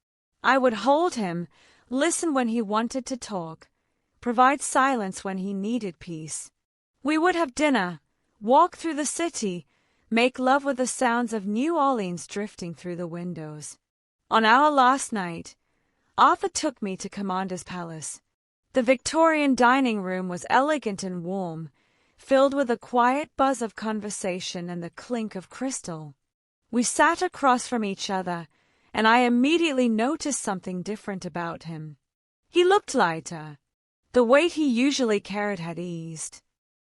I would hold him, listen when he wanted to talk, provide silence when he needed peace. We would have dinner, walk through the city, make love with the sounds of New Orleans drifting through the windows. On our last night, Arthur took me to Commander's Palace. The Victorian dining room was elegant and warm, filled with a quiet buzz of conversation and the clink of crystal. We sat across from each other, and I immediately noticed something different about him. He looked lighter. The weight he usually carried had eased.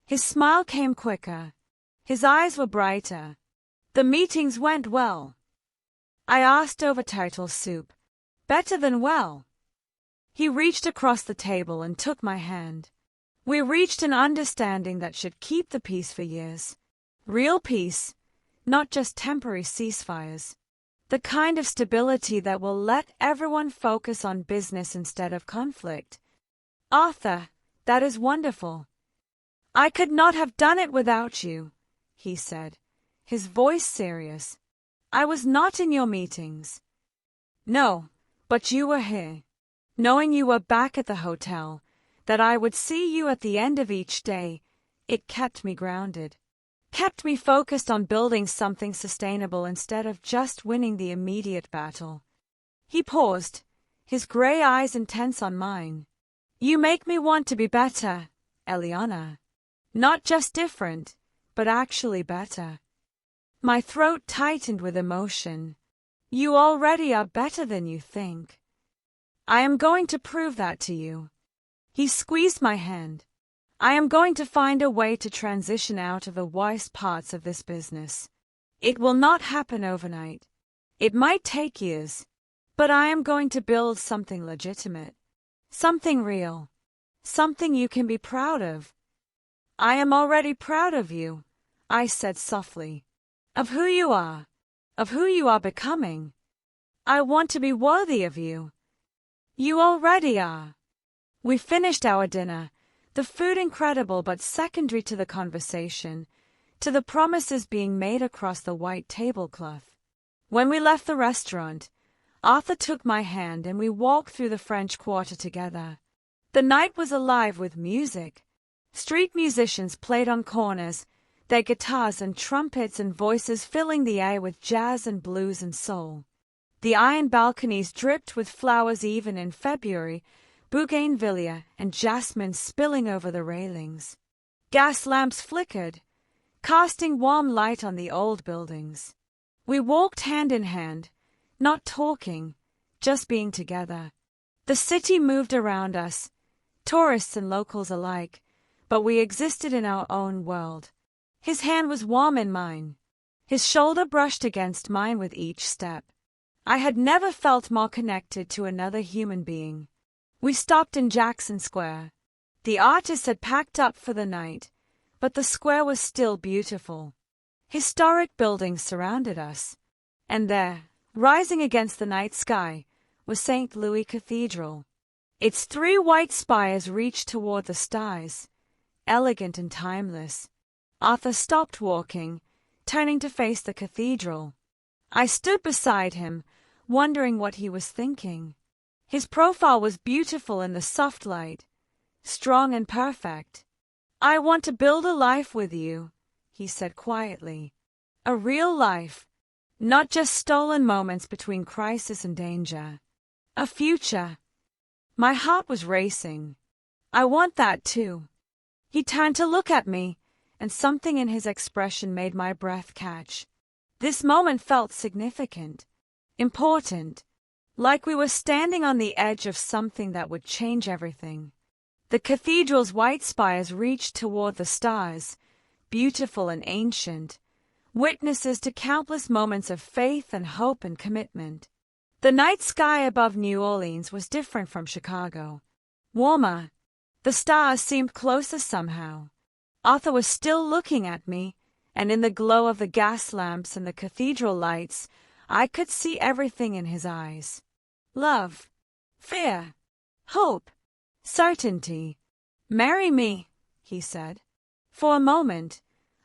His smile came quicker. His eyes were brighter. The meetings went well. I asked over turtle soup. Better than well. He reached across the table and took my hand. We reached an understanding that should keep the peace for years. Real peace, not just temporary ceasefires. The kind of stability that will let everyone focus on business instead of conflict. Arthur, that is wonderful. I could not have done it without you, he said, his voice serious. I was not in your meetings. No, but you were here. Knowing you were back at the hotel, that I would see you at the end of each day, it kept me grounded. Kept me focused on building something sustainable instead of just winning the immediate battle. He paused, his gray eyes intense on mine. You make me want to be better, Eliana. Not just different, but actually better. My throat tightened with emotion. You already are better than you think. I am going to prove that to you. He squeezed my hand. I am going to find a way to transition out of the worst parts of this business. It will not happen overnight. It might take years. But I am going to build something legitimate. Something real. Something you can be proud of. I am already proud of you, I said softly. Of who you are. Of who you are becoming. I want to be worthy of you. You already are. We finished our dinner, the food incredible but secondary to the conversation, to the promises being made across the white tablecloth. When we left the restaurant, Arthur took my hand and we walked through the French Quarter together. The night was alive with music. Street musicians played on corners, their guitars and trumpets and voices filling the air with jazz and blues and soul. The iron balconies dripped with flowers even in February, bougainvillea and jasmine spilling over the railings. Gas lamps flickered, casting warm light on the old buildings. We walked hand in hand, not talking, just being together. The city moved around us, tourists and locals alike, but we existed in our own world. His hand was warm in mine. His shoulder brushed against mine with each step. I had never felt more connected to another human being. We stopped in Jackson Square. The artists had packed up for the night, but the square was still beautiful. Historic buildings surrounded us, and there, rising against the night sky, was St. Louis Cathedral. Its 3 white spires reached toward the stars, elegant and timeless. Arthur stopped walking, turning to face the cathedral. I stood beside him, wondering what he was thinking. His profile was beautiful in the soft light, strong and perfect. I want to build a life with you, he said quietly. A real life, not just stolen moments between crisis and danger. A future. My heart was racing. I want that too. He turned to look at me, and something in his expression made my breath catch. This moment felt significant, important, like we were standing on the edge of something that would change everything. The cathedral's white spires reached toward the stars, beautiful and ancient, witnesses to countless moments of faith and hope and commitment. The night sky above New Orleans was different from Chicago. Warmer, The stars seemed closer somehow. Arthur was still looking at me, and in the glow of the gas lamps and the cathedral lights, I could see everything in his eyes. Love, fear, hope, certainty. "Marry me," he said. For a moment,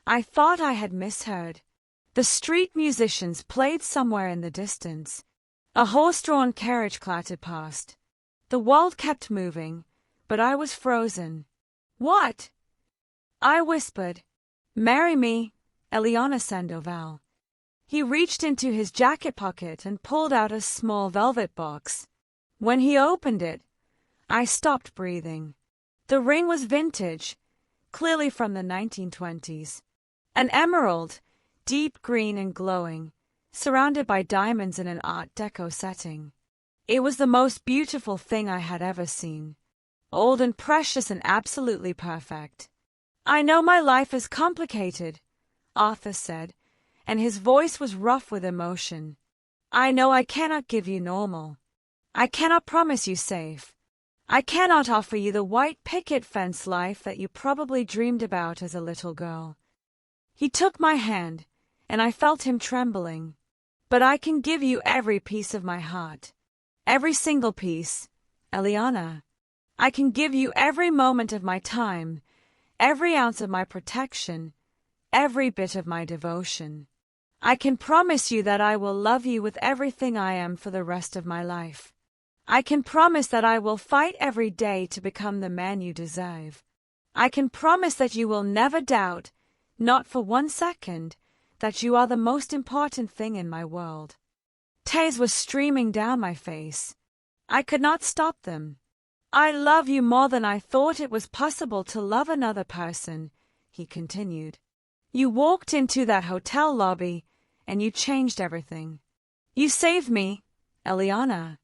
I thought I had misheard. The street musicians played somewhere in the distance. A horse-drawn carriage clattered past. The world kept moving, but I was frozen. "What?" I whispered. "Marry me, Eliana Sandoval." He reached into his jacket pocket and pulled out a small velvet box. When he opened it, I stopped breathing. The ring was vintage, clearly from the 1920s. An emerald, deep green and glowing, surrounded by diamonds in an Art Deco setting. It was the most beautiful thing I had ever seen. Old and precious and absolutely perfect. "I know my life is complicated," Arthur said, and his voice was rough with emotion. "I know I cannot give you normal. I cannot promise you safe. I cannot offer you the white picket fence life that you probably dreamed about as a little girl." He took my hand, and I felt him trembling. "But I can give you every piece of my heart. Every single piece, Eliana. I can give you every moment of my time, every ounce of my protection, every bit of my devotion. I can promise you that I will love you with everything I am for the rest of my life. I can promise that I will fight every day to become the man you deserve. I can promise that you will never doubt, not for 1 second, that you are the most important thing in my world." Tears were streaming down my face. I could not stop them. "I love you more than I thought it was possible to love another person," he continued. "You walked into that hotel lobby, and you changed everything. You saved me, Eliana.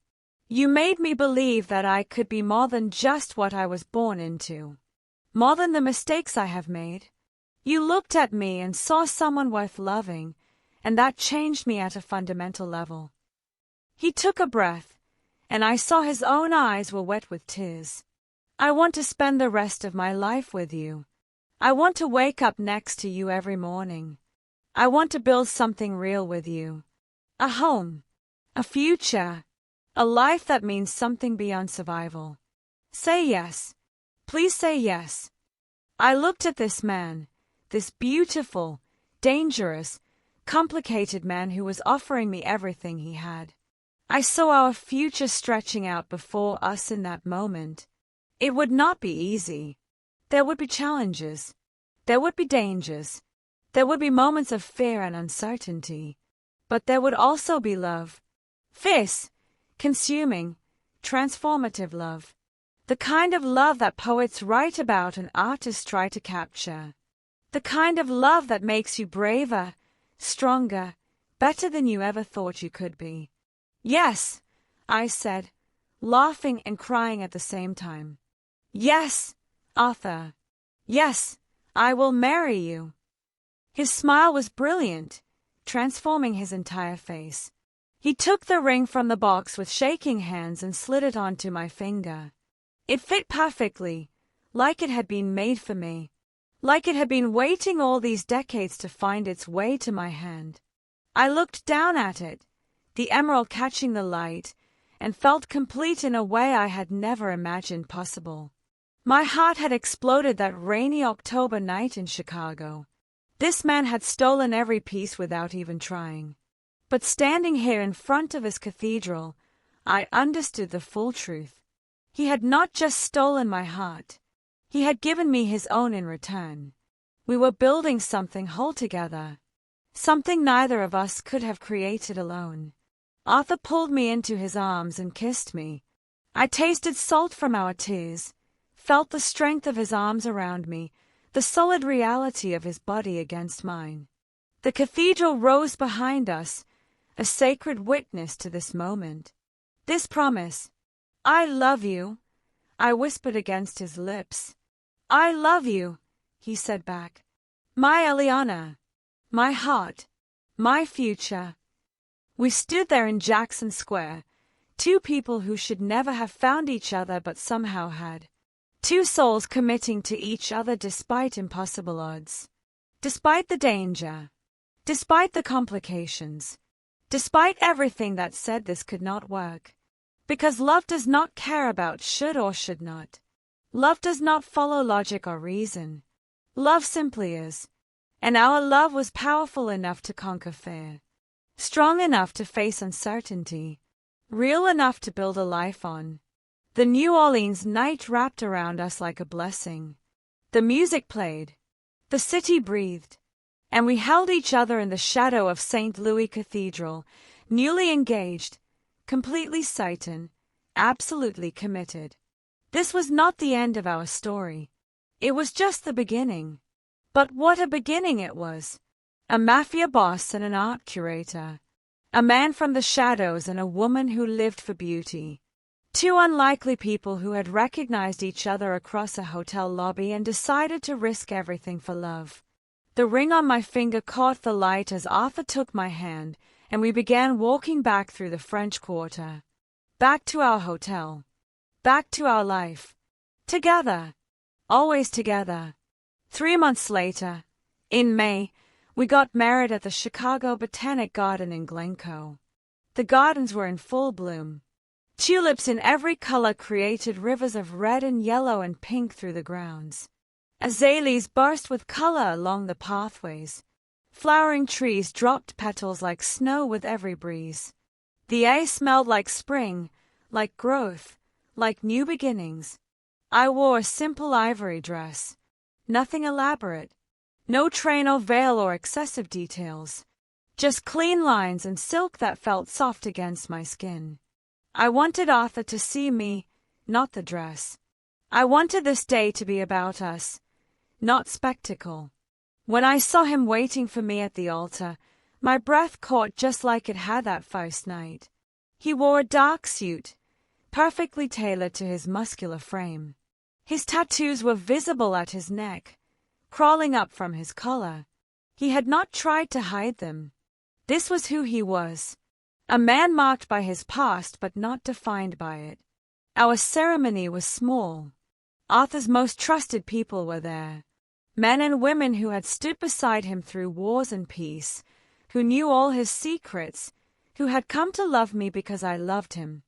You made me believe that I could be more than just what I was born into, more than the mistakes I have made. You looked at me and saw someone worth loving, and that changed me at a fundamental level." He took a breath, and I saw his own eyes were wet with tears. "I want to spend the rest of my life with you. I want to wake up next to you every morning. I want to build something real with you. A home, a future, a life that means something beyond survival. Say yes. Please say yes." I looked at this man, this beautiful, dangerous, complicated man who was offering me everything he had. I saw our future stretching out before us in that moment. It would not be easy. There would be challenges. There would be dangers. There would be moments of fear and uncertainty. But there would also be love. Fierce, consuming, transformative love. The kind of love that poets write about and artists try to capture. The kind of love that makes you braver, stronger, better than you ever thought you could be. "Yes," I said, laughing and crying at the same time. "Yes, Arthur. Yes, I will marry you." His smile was brilliant, transforming his entire face. He took the ring from the box with shaking hands and slid it onto my finger. It fit perfectly, like it had been made for me, like it had been waiting all these decades to find its way to my hand. I looked down at it, the emerald catching the light, and felt complete in a way I had never imagined possible. My heart had exploded that rainy October night in Chicago. This man had stolen every piece without even trying. But standing here in front of his cathedral, I understood the full truth. He had not just stolen my heart. He had given me his own in return. We were building something whole together, something neither of us could have created alone. Arthur pulled me into his arms and kissed me. I tasted salt from our tears, felt the strength of his arms around me, the solid reality of his body against mine. The cathedral rose behind us, a sacred witness to this moment. This promise. "I love you," I whispered against his lips. "I love you," he said back. "My Eliana, my heart, my future." We stood there in Jackson Square, two people who should never have found each other but somehow had. Two souls committing to each other despite impossible odds. Despite the danger. Despite the complications. Despite everything that said this could not work. Because love does not care about should or should not. Love does not follow logic or reason. Love simply is. And our love was powerful enough to conquer fear. Strong enough to face uncertainty. Real enough to build a life on. The New Orleans night wrapped around us like a blessing. The music played. The city breathed. And we held each other in the shadow of St. Louis Cathedral, newly engaged, completely certain, absolutely committed. This was not the end of our story. It was just the beginning. But what a beginning it was! A mafia boss and an art curator. A man from the shadows and a woman who lived for beauty. Two unlikely people who had recognized each other across a hotel lobby and decided to risk everything for love. The ring on my finger caught the light as Arthur took my hand, and we began walking back through the French Quarter. Back to our hotel. Back to our life. Together. Always together. 3 months later, in May, we got married at the Chicago Botanic Garden in Glencoe. The gardens were in full bloom. Tulips in every color created rivers of red and yellow and pink through the grounds. Azaleas burst with color along the pathways. Flowering trees dropped petals like snow with every breeze. The air smelled like spring, like growth, like new beginnings. I wore a simple ivory dress. Nothing elaborate. No train or veil or excessive details. Just clean lines and silk that felt soft against my skin. I wanted Arthur to see me, not the dress. I wanted this day to be about us, not spectacle. When I saw him waiting for me at the altar, my breath caught just like it had that first night. He wore a dark suit, perfectly tailored to his muscular frame. His tattoos were visible at his neck, crawling up from his collar. He had not tried to hide them. This was who he was. A man marked by his past but not defined by it. Our ceremony was small. Arthur's most trusted people were there. Men and women who had stood beside him through wars and peace, who knew all his secrets, who had come to love me because I loved him.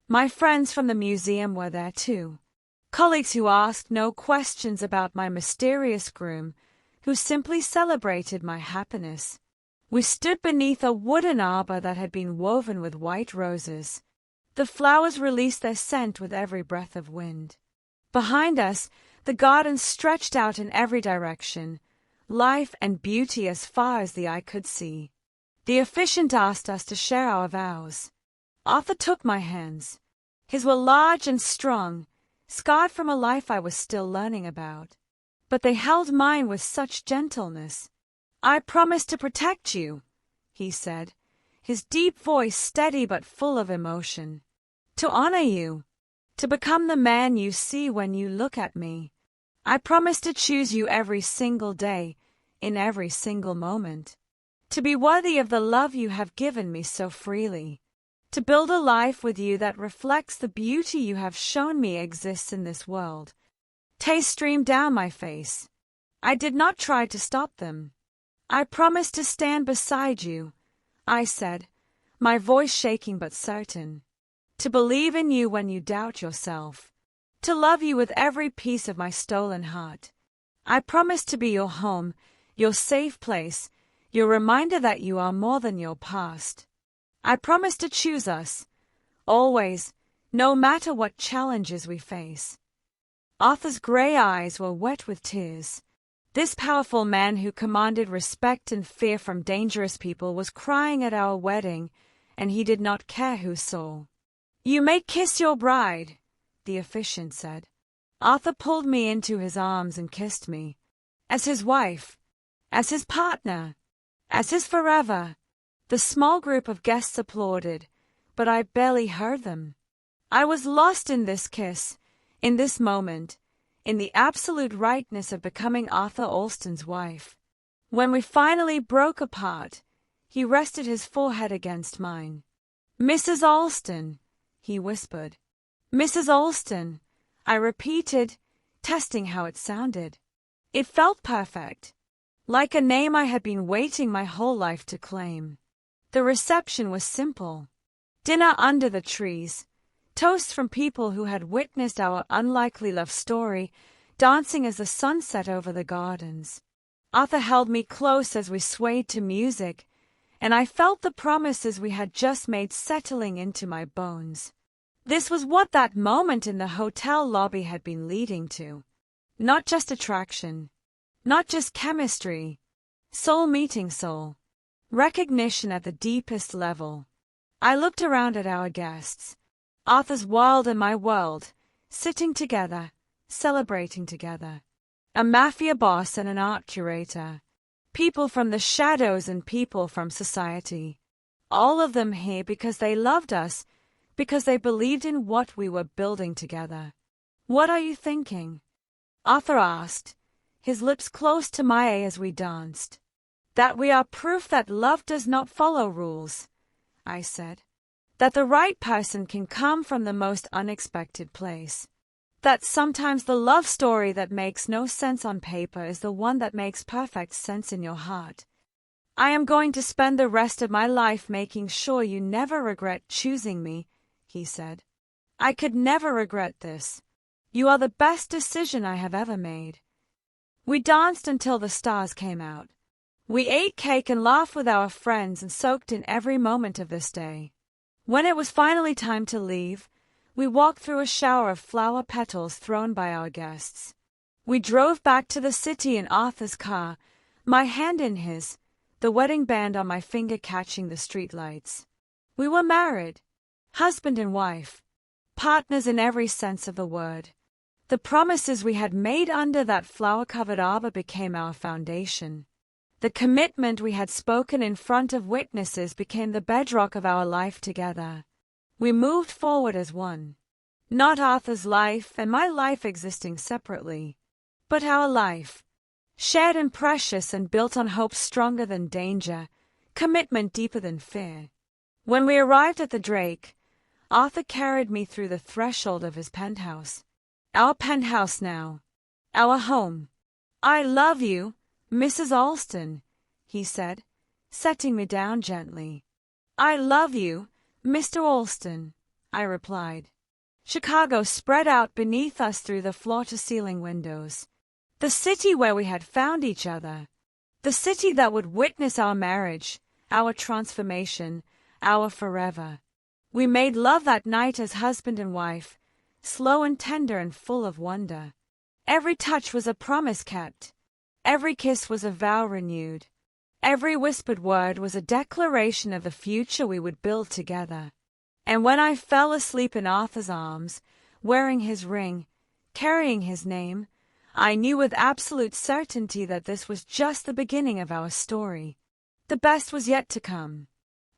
My friends from the museum were there too. Colleagues who asked no questions about my mysterious groom, who simply celebrated my happiness. We stood beneath a wooden arbor that had been woven with white roses. The flowers released their scent with every breath of wind. Behind us, the garden stretched out in every direction, life and beauty as far as the eye could see. The officiant asked us to share our vows. Arthur took my hands. His were large and strong, scarred from a life I was still learning about. But they held mine with such gentleness. "I promise to protect you," he said, his deep voice steady but full of emotion. "To honor you. To become the man you see when you look at me. I promise to choose you every single day, in every single moment. To be worthy of the love you have given me so freely. To build a life with you that reflects the beauty you have shown me exists in this world." Tears streamed down my face. I did not try to stop them. "I promise to stand beside you," I said, my voice shaking but certain. "To believe in you when you doubt yourself. To love you with every piece of my stolen heart. I promise to be your home, your safe place, your reminder that you are more than your past. I promise to choose us, always, no matter what challenges we face." Arthur's gray eyes were wet with tears. This powerful man who commanded respect and fear from dangerous people was crying at our wedding, and he did not care who saw. "You may kiss your bride," the officiant said. Arthur pulled me into his arms and kissed me. As his wife, as his partner, as his forever. The small group of guests applauded, but I barely heard them. I was lost in this kiss, in this moment, in the absolute rightness of becoming Arthur Alston's wife. When we finally broke apart, he rested his forehead against mine. "Mrs. Alston," he whispered. "Mrs. Alston," I repeated, testing how it sounded. It felt perfect, like a name I had been waiting my whole life to claim. The reception was simple. Dinner under the trees, toasts from people who had witnessed our unlikely love story, dancing as the sun set over the gardens. Arthur held me close as we swayed to music, and I felt the promises we had just made settling into my bones. This was what that moment in the hotel lobby had been leading to. Not just attraction, not just chemistry, soul meeting soul, recognition at the deepest level. I looked around at our guests, Arthur's world and my world, sitting together, celebrating together. A Mafia boss and an art curator. People from the shadows and people from society. All of them here because they loved us, because they believed in what we were building together. "What are you thinking?" Arthur asked, his lips close to mine as we danced. "That we are proof that love does not follow rules," I said. "That the right person can come from the most unexpected place. That sometimes the love story that makes no sense on paper is the one that makes perfect sense in your heart. I am going to spend the rest of my life making sure you never regret choosing me," he said. "I could never regret this. You are the best decision I have ever made." We danced until the stars came out. We ate cake and laughed with our friends and soaked in every moment of this day. When it was finally time to leave, we walked through a shower of flower petals thrown by our guests. We drove back to the city in Arthur's car, my hand in his, the wedding band on my finger catching the streetlights. We were married, husband and wife, partners in every sense of the word. The promises we had made under that flower-covered arbor became our foundation. The commitment we had spoken in front of witnesses became the bedrock of our life together. We moved forward as one. Not Arthur's life and my life existing separately, but our life, shared and precious and built on hope stronger than danger, commitment deeper than fear. When we arrived at the Drake, Arthur carried me through the threshold of his penthouse. Our penthouse now. Our home. "I love you, Mrs. Alston," he said, setting me down gently. "I love you, Mr. Alston," I replied. Chicago spread out beneath us through the floor-to-ceiling windows. The city where we had found each other. The city that would witness our marriage, our transformation, our forever. We made love that night as husband and wife, slow and tender and full of wonder. Every touch was a promise kept. Every kiss was a vow renewed. Every whispered word was a declaration of the future we would build together. And when I fell asleep in Arthur's arms, wearing his ring, carrying his name, I knew with absolute certainty that this was just the beginning of our story. The best was yet to come.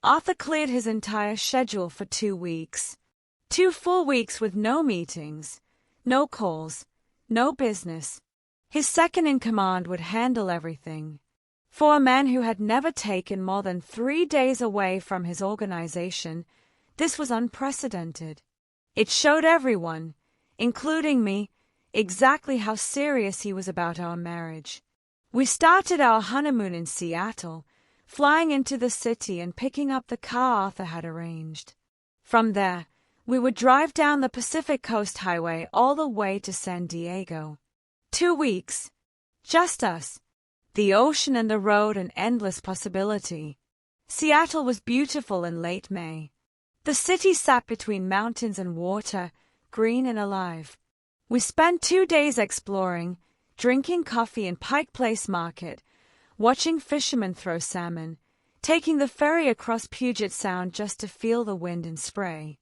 Arthur cleared his entire schedule for 2 weeks. 2 full weeks with no meetings, no calls, no business. His second-in-command would handle everything. For a man who had never taken more than 3 days away from his organization, this was unprecedented. It showed everyone, including me, exactly how serious he was about our marriage. We started our honeymoon in Seattle, flying into the city and picking up the car Arthur had arranged. From there, we would drive down the Pacific Coast Highway all the way to San Diego. 2 weeks. Just us. The ocean and the road and endless possibility. Seattle was beautiful in late May. The city sat between mountains and water, green and alive. We spent 2 days exploring, drinking coffee in Pike Place Market, watching fishermen throw salmon, taking the ferry across Puget Sound just to feel the wind and spray.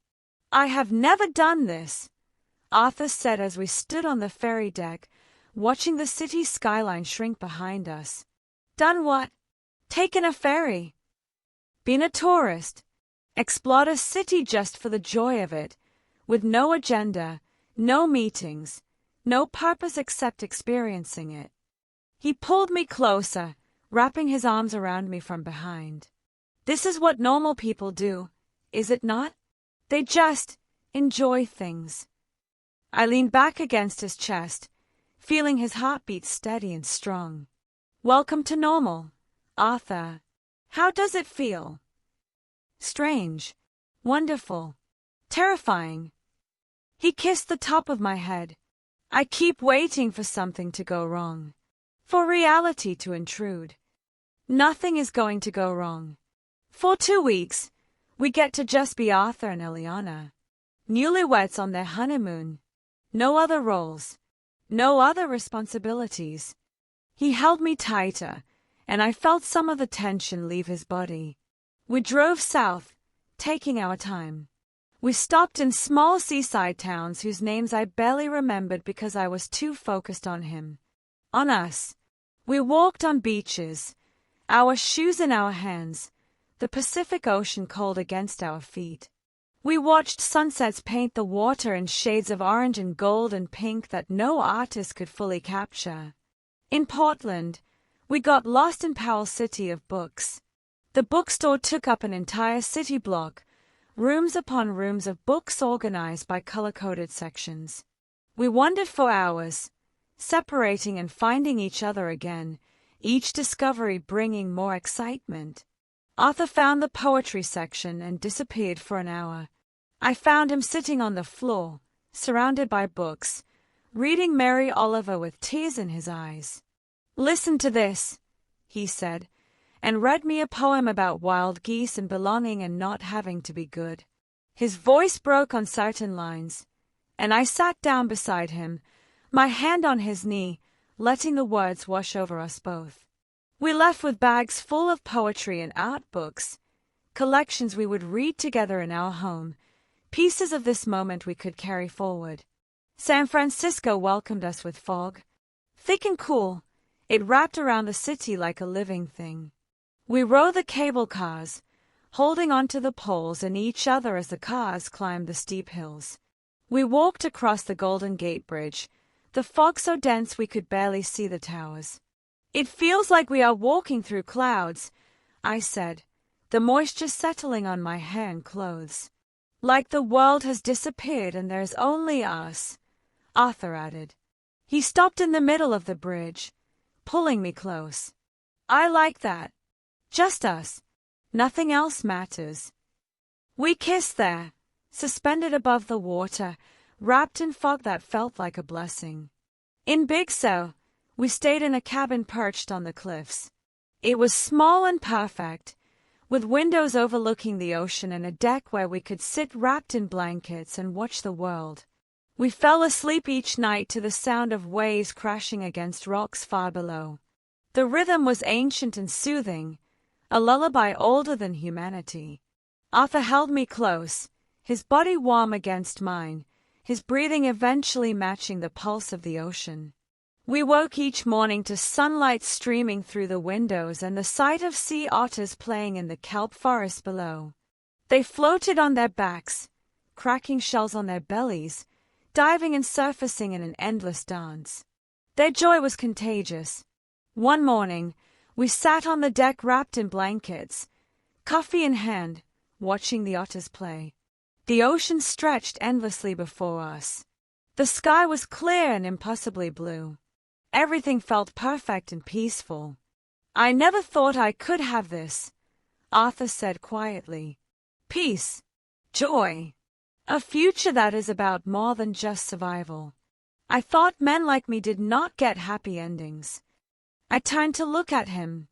"I have never done this," Arthur said as we stood on the ferry deck, watching the city skyline shrink behind us. "Done what?" "Taken a ferry. Been a tourist. Explored a city just for the joy of it, with no agenda, no meetings, no purpose except experiencing it." He pulled me closer, wrapping his arms around me from behind. "This is what normal people do, is it not? They just enjoy things." I leaned back against his chest, feeling his heartbeat steady and strong. "Welcome to normal, Arthur. How does it feel?" "Strange, wonderful, terrifying." He kissed the top of my head. "I keep waiting for something to go wrong, for reality to intrude. Nothing is going to go wrong. For 2 weeks, we get to just be Arthur and Eliana, newlyweds on their honeymoon. No other roles, no other responsibilities." He held me tighter, and I felt some of the tension leave his body. We drove south, taking our time. We stopped in small seaside towns whose names I barely remembered because I was too focused on him. On us. We walked on beaches, our shoes in our hands, the Pacific Ocean cold against our feet. We watched sunsets paint the water in shades of orange and gold and pink that no artist could fully capture. In Portland, we got lost in Powell's city of books. The bookstore took up an entire city block, rooms upon rooms of books organized by color-coded sections. We wandered for hours, separating and finding each other again, each discovery bringing more excitement. Arthur found the poetry section and disappeared for an hour. I found him sitting on the floor, surrounded by books, reading Mary Oliver with tears in his eyes. "Listen to this," he said, and read me a poem about wild geese and belonging and not having to be good. His voice broke on certain lines, and I sat down beside him, my hand on his knee, letting the words wash over us both. We left with bags full of poetry and art books, collections we would read together in our home, pieces of this moment we could carry forward. San Francisco welcomed us with fog. Thick and cool, it wrapped around the city like a living thing. We rode the cable cars, holding onto the poles and each other as the cars climbed the steep hills. We walked across the Golden Gate Bridge, the fog so dense we could barely see the towers. "It feels like we are walking through clouds," I said, the moisture settling on my hair and clothes. "Like the world has disappeared and there's only us," Arthur added. He stopped in the middle of the bridge, pulling me close. "I like that. Just us. Nothing else matters." We kissed there, suspended above the water, wrapped in fog that felt like a blessing. In Big Sur, we stayed in a cabin perched on the cliffs. It was small and perfect, with windows overlooking the ocean and a deck where we could sit wrapped in blankets and watch the world. We fell asleep each night to the sound of waves crashing against rocks far below. The rhythm was ancient and soothing, a lullaby older than humanity. Arthur held me close, his body warm against mine, his breathing eventually matching the pulse of the ocean. We woke each morning to sunlight streaming through the windows and the sight of sea otters playing in the kelp forest below. They floated on their backs, cracking shells on their bellies, diving and surfacing in an endless dance. Their joy was contagious. One morning, we sat on the deck wrapped in blankets, coffee in hand, watching the otters play. The ocean stretched endlessly before us. The sky was clear and impossibly blue. Everything felt perfect and peaceful. "I never thought I could have this," Arthur said quietly. "Peace, joy, a future that is about more than just survival. I thought men like me did not get happy endings." I turned to look at him.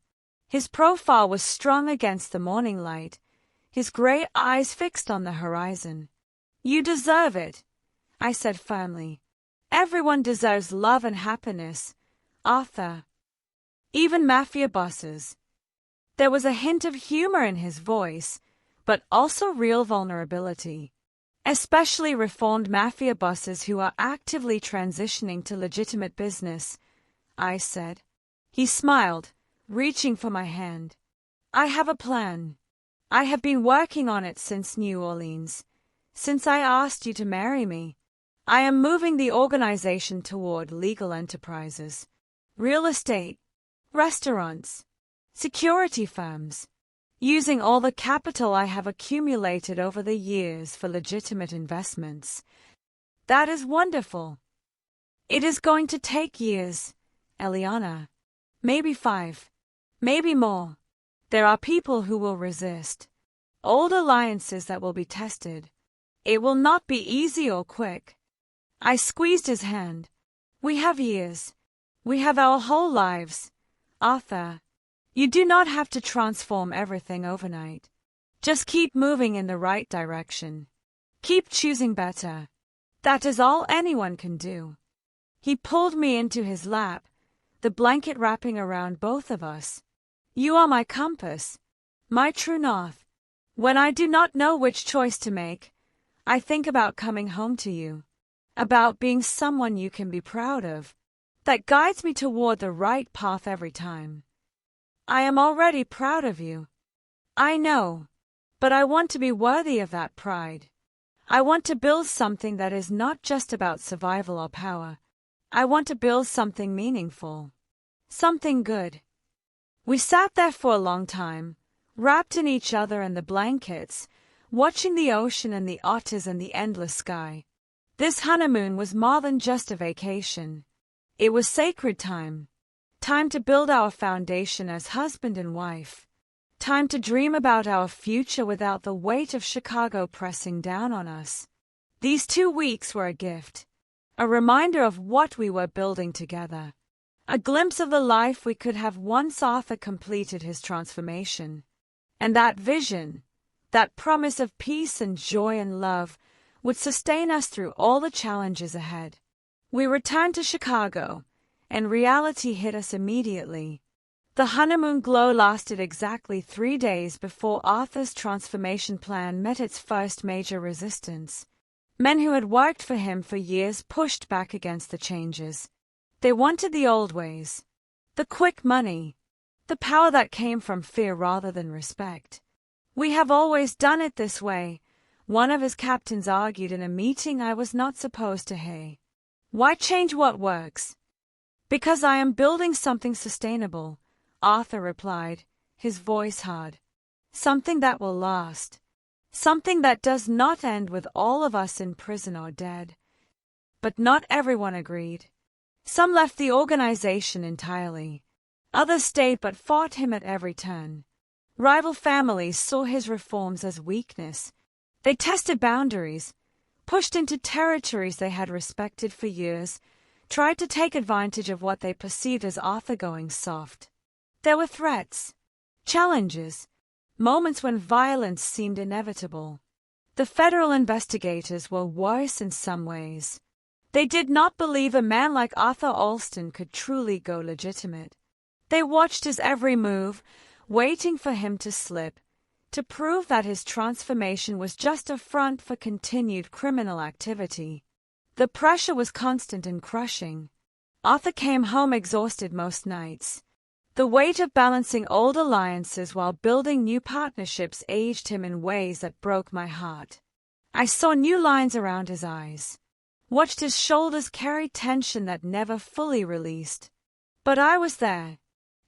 His profile was strung against the morning light, his gray eyes fixed on the horizon. "You deserve it," I said firmly. "Everyone deserves love and happiness, Arthur. Even mafia bosses." There was a hint of humor in his voice, but also real vulnerability. "Especially reformed mafia bosses who are actively transitioning to legitimate business," I said. He smiled, reaching for my hand. "I have a plan. I have been working on it since New Orleans, since I asked you to marry me. I am moving the organization toward legal enterprises, real estate, restaurants, security firms, using all the capital I have accumulated over the years for legitimate investments." "That is wonderful," It is going to take years, Eliana. Maybe 5. Maybe more. There are people who will resist. Old alliances that will be tested. It will not be easy or quick. I squeezed his hand. We have years. We have our whole lives. Arthur, you do not have to transform everything overnight. Just keep moving in the right direction. Keep choosing better. That is all anyone can do. He pulled me into his lap, the blanket wrapping around both of us. You are my compass, my true north. When I do not know which choice to make, I think about coming home to you, about being someone you can be proud of, that guides me toward the right path every time. I am already proud of you. I know, but I want to be worthy of that pride. I want to build something that is not just about survival or power. I want to build something meaningful, something good. We sat there for a long time, wrapped in each other and the blankets, watching the ocean and the otters and the endless sky. This honeymoon was more than just a vacation. It was sacred time. Time to build our foundation as husband and wife. Time to dream about our future without the weight of Chicago pressing down on us. These 2 weeks were a gift. A reminder of what we were building together. A glimpse of the life we could have once Arthur completed his transformation. And that vision, that promise of peace and joy and love, would sustain us through all the challenges ahead. We returned to Chicago, and reality hit us immediately. The honeymoon glow lasted exactly 3 days before Arthur's transformation plan met its first major resistance. Men who had worked for him for years pushed back against the changes. They wanted the old ways, the quick money, the power that came from fear rather than respect. We have always done it this way, one of his captains argued in a meeting I was not supposed to hear. Why change what works? Because I am building something sustainable, Arthur replied, his voice hard. Something that will last. Something that does not end with all of us in prison or dead. But not everyone agreed. Some left the organization entirely. Others stayed but fought him at every turn. Rival families saw his reforms as weakness. They tested boundaries, pushed into territories they had respected for years, tried to take advantage of what they perceived as Arthur going soft. There were threats, challenges, moments when violence seemed inevitable. The federal investigators were worse in some ways. They did not believe a man like Arthur Alston could truly go legitimate. They watched his every move, waiting for him to slip, to prove that his transformation was just a front for continued criminal activity. The pressure was constant and crushing. Arthur came home exhausted most nights. The weight of balancing old alliances while building new partnerships aged him in ways that broke my heart. I saw new lines around his eyes, watched his shoulders carry tension that never fully released. But I was there,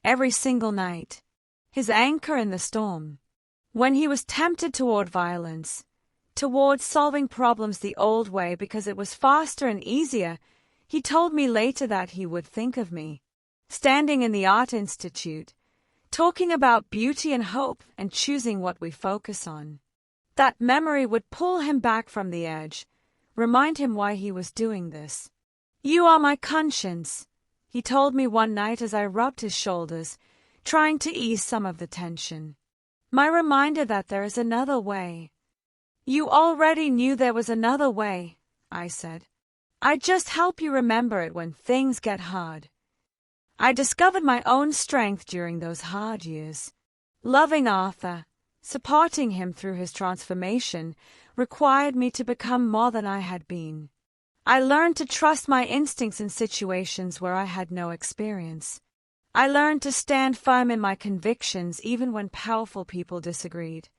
every single night, his anchor in the storm. When he was tempted toward violence, toward solving problems the old way because it was faster and easier, he told me later that he would think of me, standing in the Art Institute, talking about beauty and hope and choosing what we focus on. That memory would pull him back from the edge, remind him why he was doing this. You are my conscience, he told me one night as I rubbed his shoulders, trying to ease some of the tension. My reminder that there is another way. You already knew there was another way, I said. I just help you remember it when things get hard. I discovered my own strength during those hard years. Loving Arthur, supporting him through his transformation, required me to become more than I had been. I learned to trust my instincts in situations where I had no experience. I learned to stand firm in my convictions even when powerful people disagreed.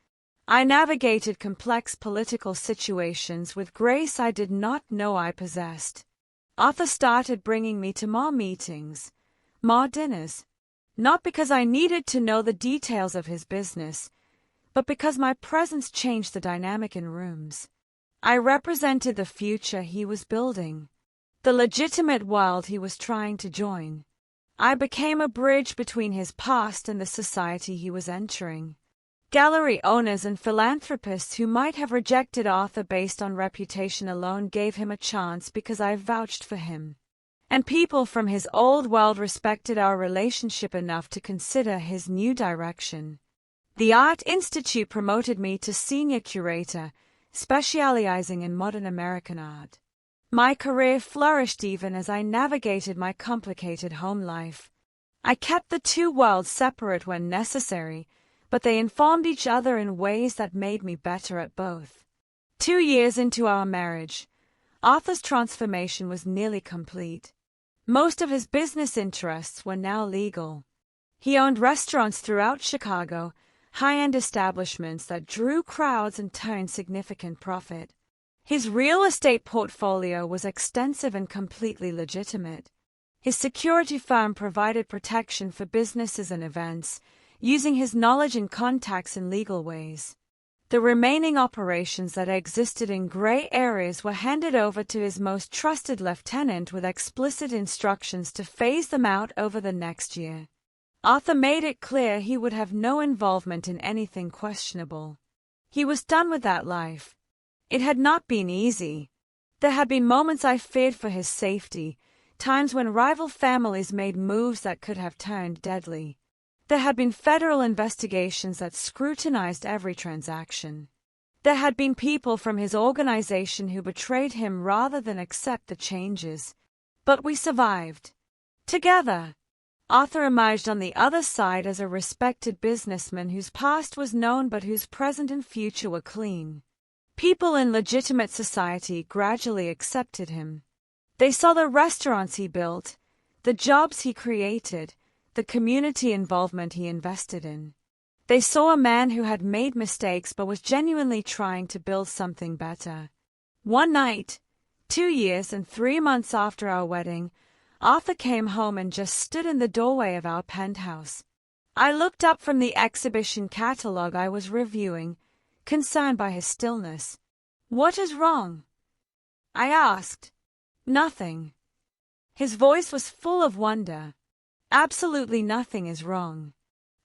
I navigated complex political situations with grace I did not know I possessed. Arthur started bringing me to more meetings, more dinners, not because I needed to know the details of his business, but because my presence changed the dynamic in rooms. I represented the future he was building, the legitimate world he was trying to join. I became a bridge between his past and the society he was entering. Gallery owners and philanthropists who might have rejected Arthur based on reputation alone gave him a chance because I vouched for him. And people from his old world respected our relationship enough to consider his new direction. The Art Institute promoted me to senior curator, specializing in modern American art. My career flourished even as I navigated my complicated home life. I kept the two worlds separate when necessary, but they informed each other in ways that made me better at both. 2 years into our marriage, Arthur's transformation was nearly complete. Most of his business interests were now legal. He owned restaurants throughout Chicago, high-end establishments that drew crowds and turned significant profit. His real estate portfolio was extensive and completely legitimate. His security firm provided protection for businesses and events, using his knowledge and contacts in legal ways. The remaining operations that existed in gray areas were handed over to his most trusted lieutenant with explicit instructions to phase them out over the next year. Arthur made it clear he would have no involvement in anything questionable. He was done with that life. It had not been easy. There had been moments I feared for his safety, times when rival families made moves that could have turned deadly. There had been federal investigations that scrutinized every transaction. There had been people from his organization who betrayed him rather than accept the changes. But we survived. Together. Arthur emerged on the other side as a respected businessman whose past was known but whose present and future were clean. People in legitimate society gradually accepted him. They saw the restaurants he built, the jobs he created, the community involvement he invested in. They saw a man who had made mistakes but was genuinely trying to build something better. One night, 2 years and 3 months after our wedding, Arthur came home and just stood in the doorway of our penthouse. I looked up from the exhibition catalog I was reviewing, concerned by his stillness. "What is wrong?" I asked. "Nothing." His voice was full of wonder. "Absolutely nothing is wrong.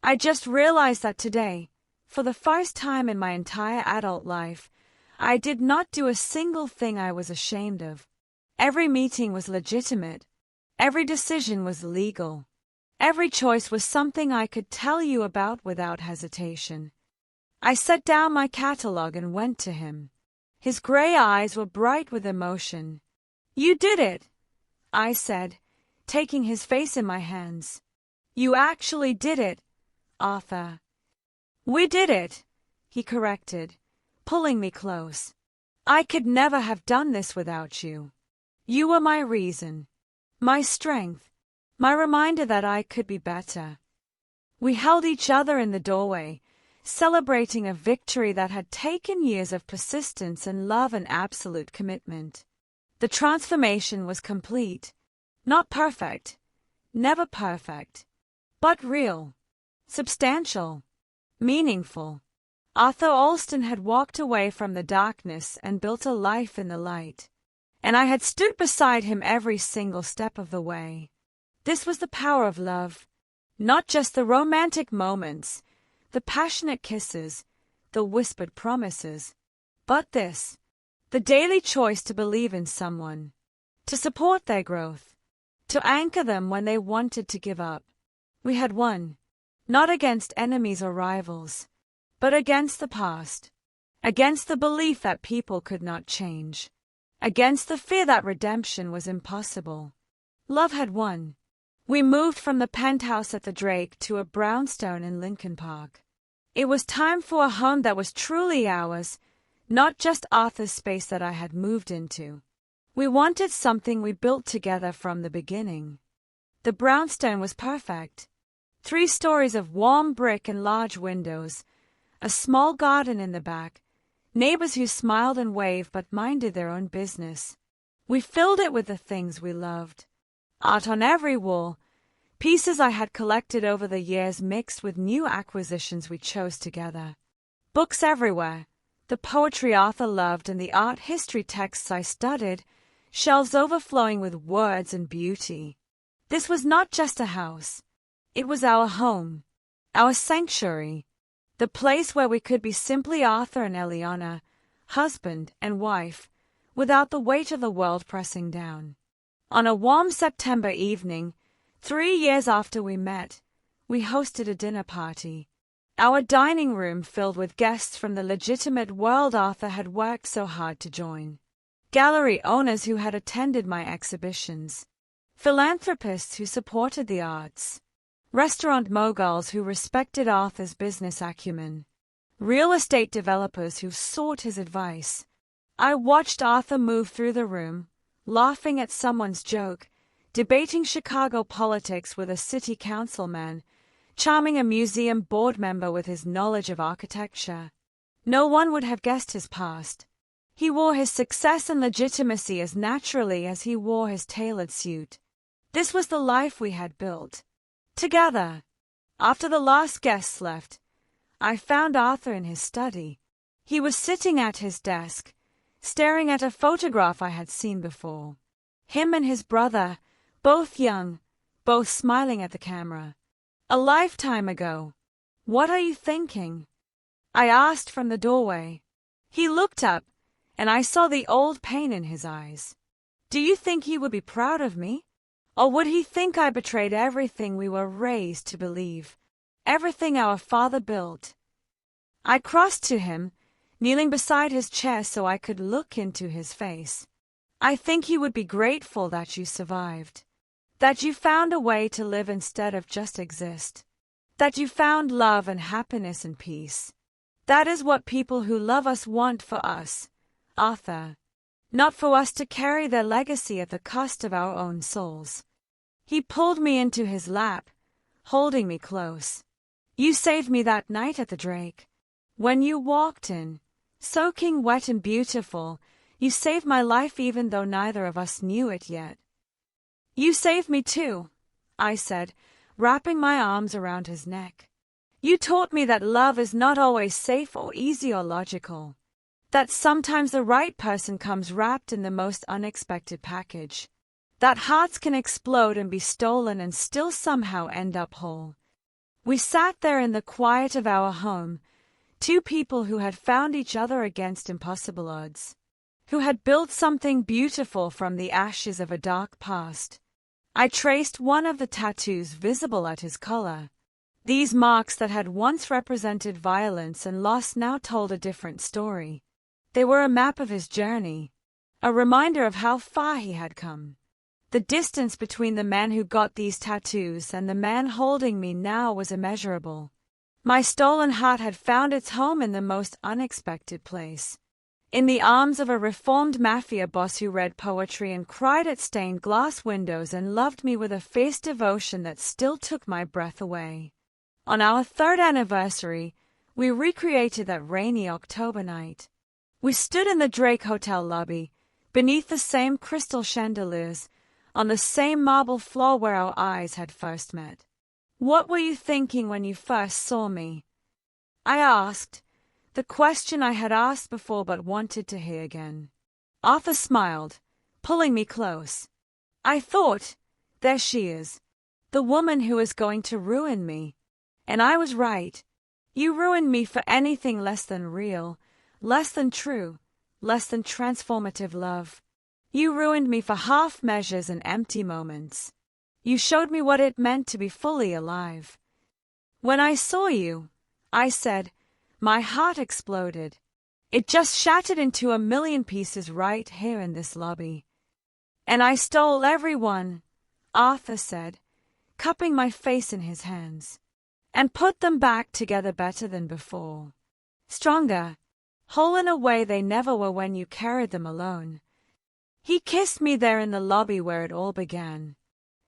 I just realized that today, for the first time in my entire adult life, I did not do a single thing I was ashamed of. Every meeting was legitimate. Every decision was legal. Every choice was something I could tell you about without hesitation." I set down my catalog and went to him. His gray eyes were bright with emotion. "You did it," I said, taking his face in my hands. "You actually did it, Arthur." "We did it," he corrected, pulling me close. "I could never have done this without you. You were my reason, my strength, my reminder that I could be better." We held each other in the doorway, celebrating a victory that had taken years of persistence and love and absolute commitment. The transformation was complete. Not perfect, never perfect, but real, substantial, meaningful. Arthur Alston had walked away from the darkness and built a life in the light, and I had stood beside him every single step of the way. This was the power of love, not just the romantic moments, the passionate kisses, the whispered promises, but this, the daily choice to believe in someone, to support their growth, to anchor them when they wanted to give up. We had won, not against enemies or rivals, but against the past, against the belief that people could not change, against the fear that redemption was impossible. Love had won. We moved from the penthouse at the Drake to a brownstone in Lincoln Park. It was time for a home that was truly ours, not just Arthur's space that I had moved into. We wanted something we built together from the beginning. The brownstone was perfect. 3 stories of warm brick and large windows, a small garden in the back, neighbors who smiled and waved but minded their own business. We filled it with the things we loved. Art on every wall, pieces I had collected over the years mixed with new acquisitions we chose together. Books everywhere, the poetry Arthur loved and the art history texts I studied, shelves overflowing with words and beauty. This was not just a house. It was our home, our sanctuary, the place where we could be simply Arthur and Eliana, husband and wife, without the weight of the world pressing down. On a warm September evening, 3 years after we met, we hosted a dinner party. Our dining room filled with guests from the legitimate world Arthur had worked so hard to join. Gallery owners who had attended my exhibitions. Philanthropists who supported the arts. Restaurant moguls who respected Arthur's business acumen. Real estate developers who sought his advice. I watched Arthur move through the room, laughing at someone's joke, debating Chicago politics with a city councilman, charming a museum board member with his knowledge of architecture. No one would have guessed his past. He wore his success and legitimacy as naturally as he wore his tailored suit. This was the life we had built. Together. After the last guests left, I found Arthur in his study. He was sitting at his desk, staring at a photograph I had seen before. Him and his brother, both young, both smiling at the camera. A lifetime ago. What are you thinking? I asked from the doorway. He looked up, and I saw the old pain in his eyes. Do you think he would be proud of me? Or would he think I betrayed everything we were raised to believe, everything our father built? I crossed to him, kneeling beside his chair so I could look into his face. I think he would be grateful that you survived. That you found a way to live instead of just exist. That you found love and happiness and peace. That is what people who love us want for us, Arthur. Not for us to carry their legacy at the cost of our own souls. He pulled me into his lap, holding me close. You saved me that night at the Drake. When you walked in, soaking wet and beautiful, you saved my life even though neither of us knew it yet. You saved me too, I said, wrapping my arms around his neck. You taught me that love is not always safe or easy or logical. That sometimes the right person comes wrapped in the most unexpected package. That hearts can explode and be stolen and still somehow end up whole. We sat there in the quiet of our home, two people who had found each other against impossible odds. Who had built something beautiful from the ashes of a dark past. I traced one of the tattoos visible at his collar. These marks that had once represented violence and loss now told a different story. They were a map of his journey, a reminder of how far he had come. The distance between the man who got these tattoos and the man holding me now was immeasurable. My stolen heart had found its home in the most unexpected place. In the arms of a reformed Mafia boss who read poetry and cried at stained glass windows and loved me with a fierce devotion that still took my breath away. On our 3rd anniversary, we recreated that rainy October night. We stood in the Drake Hotel lobby, beneath the same crystal chandeliers, on the same marble floor where our eyes had first met. What were you thinking when you first saw me? I asked. The question I had asked before but wanted to hear again. Arthur smiled, pulling me close. I thought, there she is, the woman who is going to ruin me. And I was right. You ruined me for anything less than real, less than true, less than transformative love. You ruined me for half measures and empty moments. You showed me what it meant to be fully alive. When I saw you, I said, my heart exploded. It just shattered into a million pieces right here in this lobby. And I stole every one, Arthur said, cupping my face in his hands, and put them back together better than before. Stronger, whole in a way they never were when you carried them alone. He kissed me there in the lobby where it all began.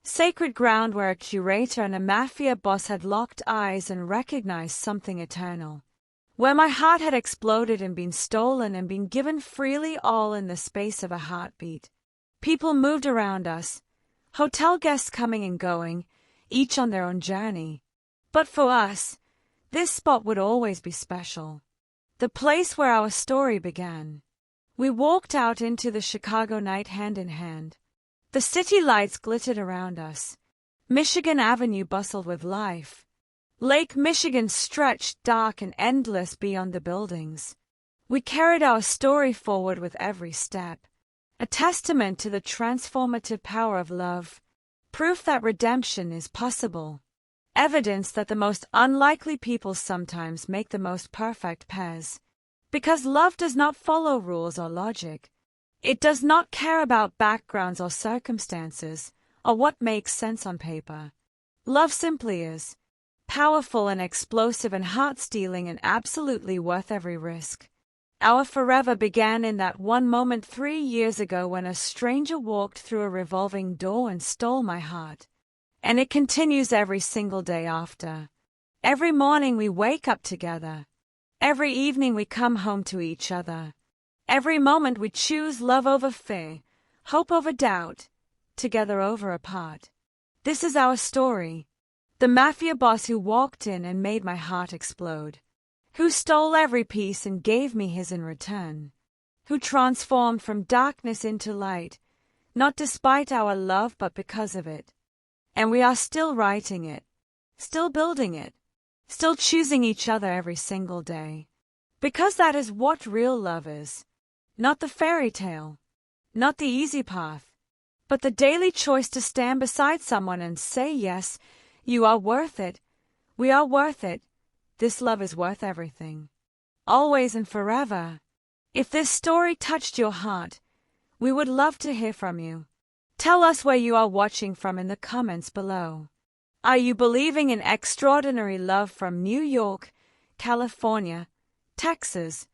Sacred ground where a curator and a Mafia boss had locked eyes and recognized something eternal. Where my heart had exploded and been stolen and been given freely all in the space of a heartbeat. People moved around us, hotel guests coming and going, each on their own journey. But for us, this spot would always be special. The place where our story began. We walked out into the Chicago night hand in hand. The city lights glittered around us. Michigan Avenue bustled with life. Lake Michigan stretched dark and endless beyond the buildings. We carried our story forward with every step, a testament to the transformative power of love, proof that redemption is possible, evidence that the most unlikely people sometimes make the most perfect pairs. Because love does not follow rules or logic. It does not care about backgrounds or circumstances, or what makes sense on paper. Love simply is, powerful and explosive and heart-stealing and absolutely worth every risk. Our forever began in that one moment 3 years ago when a stranger walked through a revolving door and stole my heart. And it continues every single day after. Every morning we wake up together. Every evening we come home to each other. Every moment we choose love over fear, hope over doubt, together over apart. This is our story. The Mafia boss who walked in and made my heart explode. Who stole every piece and gave me his in return. Who transformed from darkness into light, not despite our love but because of it. And we are still writing it, still building it, still choosing each other every single day. Because that is what real love is. Not the fairy tale, not the easy path, but the daily choice to stand beside someone and say, yes, you are worth it, we are worth it, this love is worth everything. Always and forever. If this story touched your heart, we would love to hear from you. Tell us where you are watching from in the comments below. Are you believing in extraordinary love from New York, California, Texas,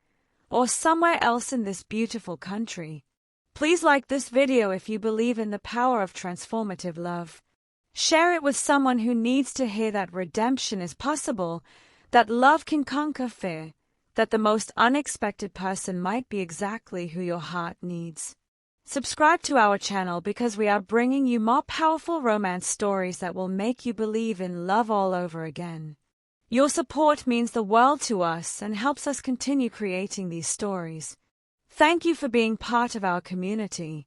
or somewhere else in this beautiful country? Please like this video if you believe in the power of transformative love. Share it with someone who needs to hear that redemption is possible, that love can conquer fear, that the most unexpected person might be exactly who your heart needs. Subscribe to our channel because we are bringing you more powerful romance stories that will make you believe in love all over again. Your support means the world to us and helps us continue creating these stories. Thank you for being part of our community.